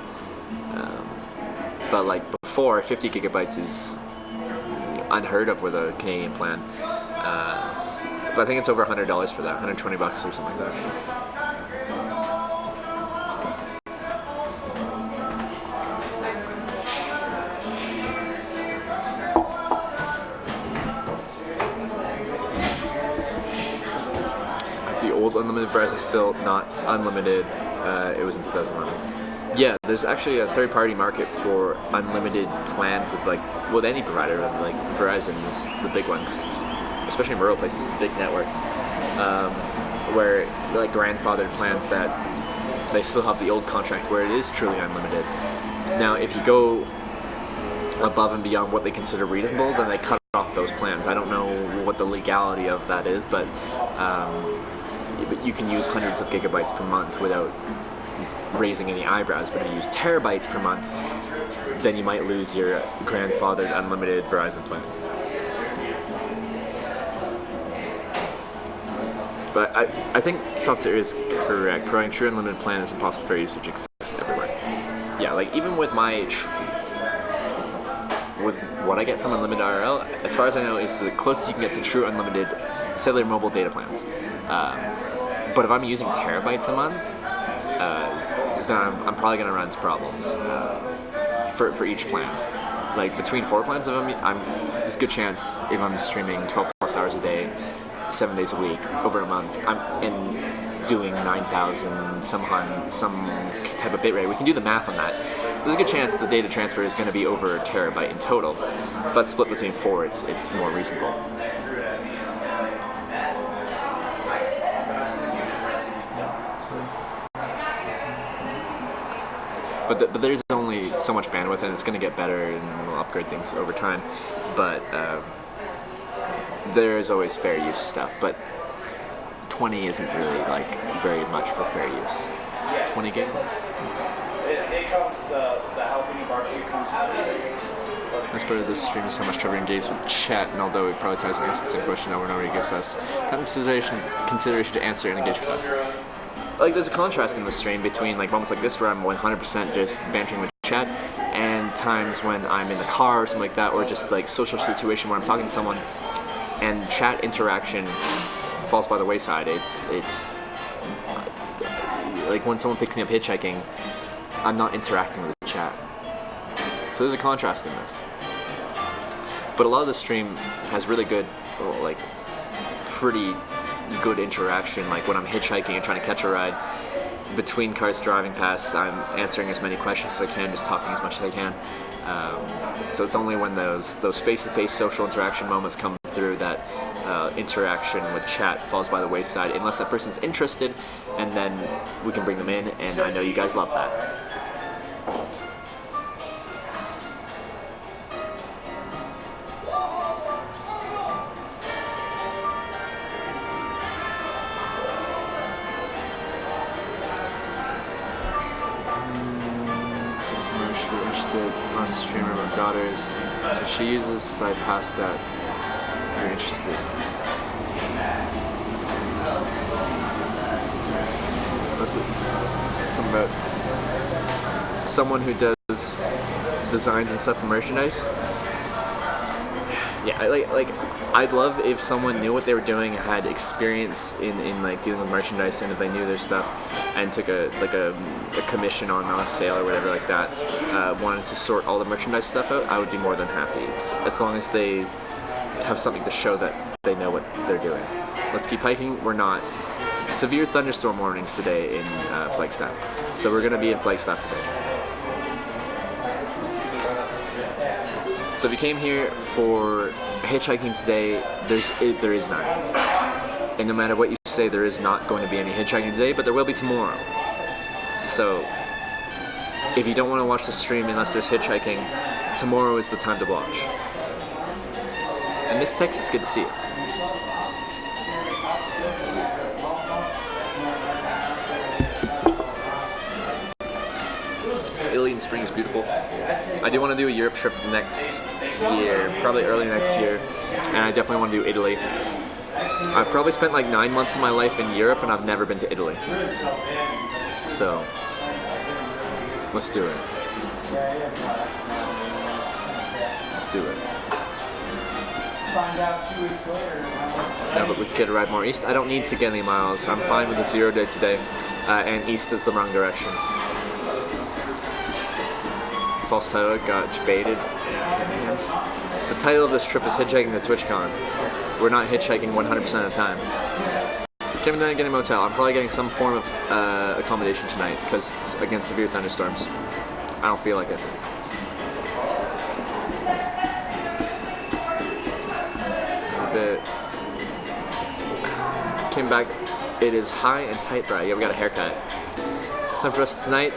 Speaker 1: But like before, 50 gigabytes is unheard of with a Canadian plan. But I think it's over $100 for that, $120 or something like that. The old unlimited Verizon is still not unlimited. It was in 2011. Yeah, there's actually a third-party market for unlimited plans with any provider. Like Verizon is the big one, especially in rural places, it's a big network. Where like grandfathered plans that they still have the old contract where it is truly unlimited. Now, if you go above and beyond what they consider reasonable, then they cut off those plans. I don't know what the legality of that is, but you can use hundreds of gigabytes per month without raising any eyebrows. But if you use terabytes per month, then you might lose your grandfathered unlimited Verizon plan. But I think Tatsu is correct. Providing true unlimited plan is impossible fair usage exists everywhere. Yeah, like even with with what I get from Unlimited IRL, as far as I know, is the closest you can get to true unlimited cellular mobile data plans. But if I'm using terabytes a month, then I'm probably going to run into problems for each plan. Like between 4 plans of them, there's a good chance if I'm streaming 12 plus hours a day, 7 days a week, over a month, I'm doing 9,000 some type of bitrate. We can do the math on that. There's a good chance the data transfer is going to be over a terabyte in total, but split between 4, it's more reasonable. But there's only so much bandwidth, and it's going to get better, and we'll upgrade things over time. But there is always fair use stuff. But 20 isn't really like very much for fair use. 20 gigabytes.
Speaker 9: It comes the jalapeno barbecue comes with
Speaker 1: As part of this stream is how much Trevor engaged with chat, and although we prioritize the same question over and over, he gives us consideration to answer and engage with us. Like there's a contrast in the stream between like moments like this where I'm 100% just bantering with chat, and times when I'm in the car or something like that, or just like social situation where I'm talking to someone and chat interaction falls by the wayside. It's like when someone picks me up hitchhiking, I'm not interacting with the chat. So there's a contrast in this. But a lot of the stream has really good, like pretty good interaction, like when I'm hitchhiking and trying to catch a ride, between cars driving past, I'm answering as many questions as I can, just talking as much as I can. So it's only when those face-to-face social interaction moments come through that interaction with chat falls by the wayside, unless that person's interested, and then we can bring them in, and I know you guys love that. mouse streamer of my daughter's. So she uses the past that. If you're interested. What's it? Something about someone who does designs and stuff for merchandise. Yeah, I'd love if someone knew what they were doing, had experience in like dealing with merchandise, and if they knew their stuff and took a commission on a sale or whatever like that, wanted to sort all the merchandise stuff out, I would be more than happy, as long as they have something to show that they know what they're doing. Let's keep hiking. We're not. Severe thunderstorm warnings today in Flagstaff, so we're gonna be in Flagstaff today. So if you came here for hitchhiking today, there is none. And no matter what you say, there is not going to be any hitchhiking today, but there will be tomorrow. So if you don't want to watch the stream unless there's hitchhiking, tomorrow is the time to watch. And Miss Texas, good to see you. Italy in spring is beautiful. I do want to do a Europe trip next year, probably early next year, and I definitely want to do Italy. I've probably spent like 9 months of my life in Europe, and I've never been to Italy. So, let's do it. Let's do it. No, but we could ride more east. I don't need to get any miles. I'm fine with the 0 day today, and east is the wrong direction. False title, got baited. The title of this trip is Hitchhiking to TwitchCon. We're not hitchhiking 100% of the time. Kevin didn't get a motel. I'm probably getting some form of accommodation tonight because against severe thunderstorms. I don't feel like it. A bit. Came back. It is high and tight, bro. Yeah, we got a haircut. Time for us tonight.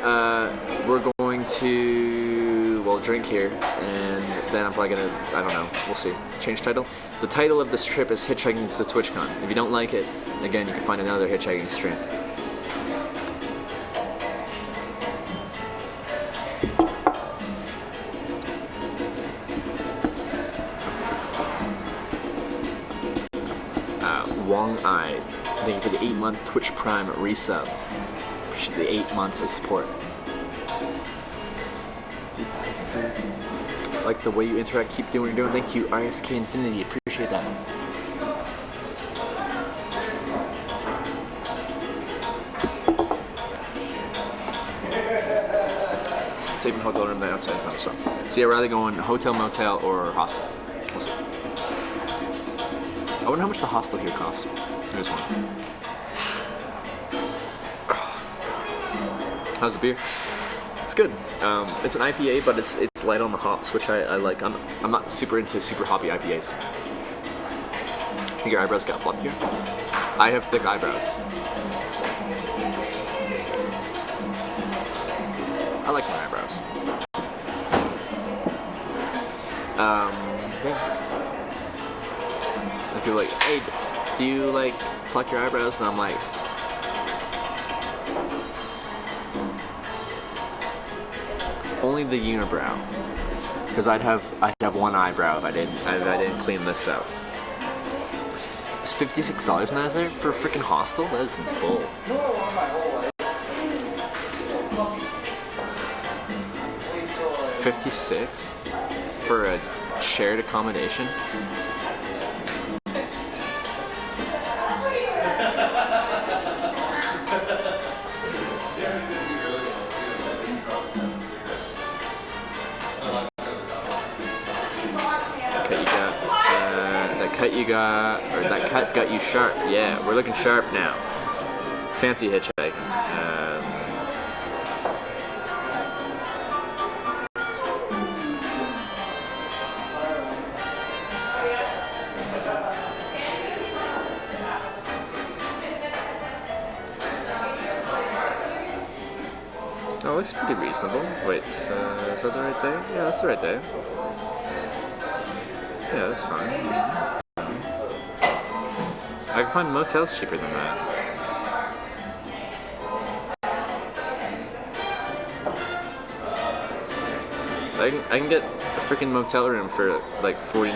Speaker 1: We're going to, well, drink here, and then I'm probably gonna, I don't know, we'll see. Change title. The title of this trip is Hitchhiking to the TwitchCon. If you don't like it, again, you can find another hitchhiking stream. Wong Ai, thank you for the 8-month Twitch Prime resub. Appreciate the 8 months of support. Like the way you interact, keep doing what you're doing. Thank you, RSK Infinity, appreciate that. Saving hotel room there outside of so. See, I'd rather go in hotel, motel, or hostel. We'll see. I wonder how much the hostel here costs. Here's one. How's the beer? It's good. It's an IPA, but it's light on the hops, which I like. I'm not super into super hoppy IPAs. I think your eyebrows got fluffier. I have thick eyebrows. I like my eyebrows. Yeah. And people are like, hey, do you like pluck your eyebrows? And I'm like, only the unibrow, because I'd have one eyebrow if I didn't clean this out. It's $56 now, is there, for a freaking hostel? That is bull. $56 for a shared accommodation. That cut got you sharp. Yeah, we're looking sharp now. Fancy hitchhiking. Oh, it looks pretty reasonable. Wait, is that the right day? Yeah, that's the right day. Yeah, that's fine. I can find motels cheaper than that. I can get a freaking motel room for like $49.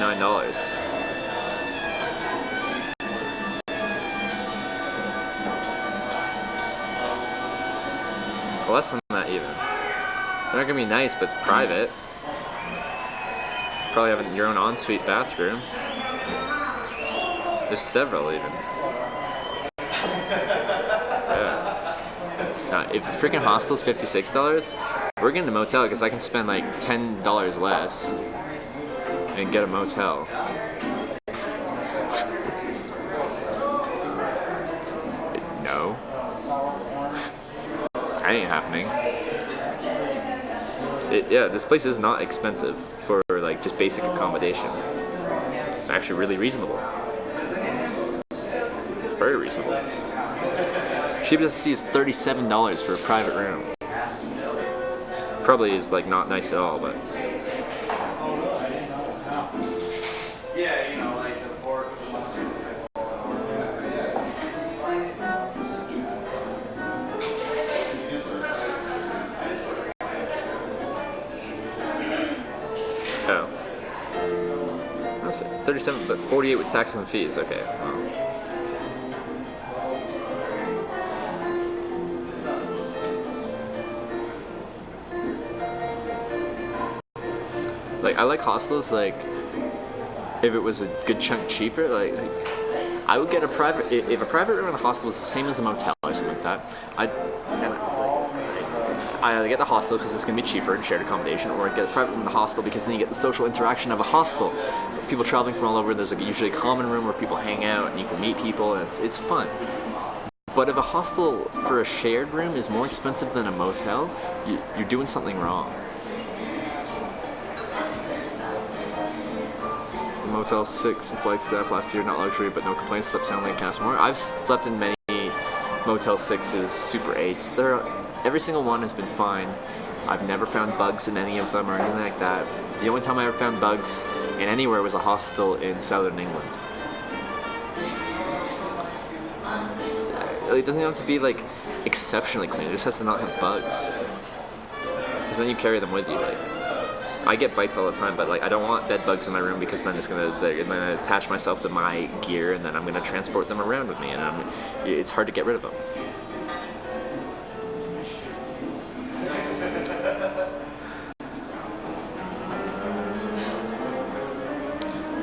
Speaker 1: Less than that even. They're not gonna be nice, but it's private. Probably having your own ensuite bathroom. There's several even. Yeah. If the freaking hostel's $56, we're getting a motel because I can spend like $10 less and get a motel. No. That ain't happening. Yeah, this place is not expensive for like just basic accommodation. It's actually really reasonable. Very reasonable. Cheapest I see is $37 for a private room. Probably is like not nice at all, but
Speaker 9: Yeah, you know, like the pork with the mustard.
Speaker 1: oh. That's it. 37, but 48 with taxes and fees. Okay. Well. Like I like hostels. Like if it was a good chunk cheaper, like I would get a private. If a private room in the hostel was the same as a motel or something like that, I'd get the hostel because it's gonna be cheaper and shared accommodation, or I'd get a private room in the hostel because then you get the social interaction of a hostel. People traveling from all over. There's like usually a common room where people hang out and you can meet people, and it's fun. But if a hostel for a shared room is more expensive than a motel, you're doing something wrong. Motel 6 and Flagstaff last year, not luxury, but no complaints. Slept soundly in Castlemore. I've slept in many Motel 6s, Super 8s. Every single one has been fine. I've never found bugs in any of them or anything like that. The only time I ever found bugs in anywhere was a hostel in southern England. It doesn't have to be like exceptionally clean. It just has to not have bugs. Because then you carry them with you. Like, I get bites all the time, but like I don't want bed bugs in my room because then they're gonna attach myself to my gear, and then I'm gonna transport them around with me, and it's hard to get rid of them.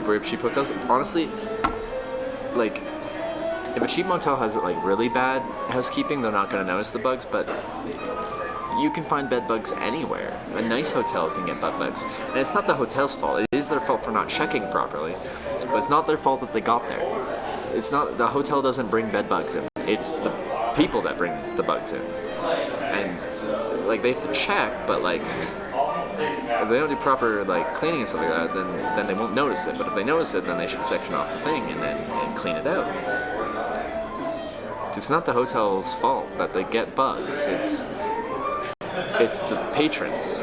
Speaker 1: Brave cheap hotels, honestly, like if a cheap motel has like really bad housekeeping, they're not gonna notice the bugs, but you can find bed bugs anywhere. A nice hotel can get bed bugs. And it's not the hotel's fault. It is their fault for not checking properly. But it's not their fault that they got there. It's not, the hotel doesn't bring bed bugs in. It's the people that bring the bugs in. And like they have to check, but like if they don't do proper like cleaning and stuff like that, then they won't notice it. But if they notice it, then they should section off the thing and clean it out. It's not the hotel's fault that they get bugs. It's the patrons.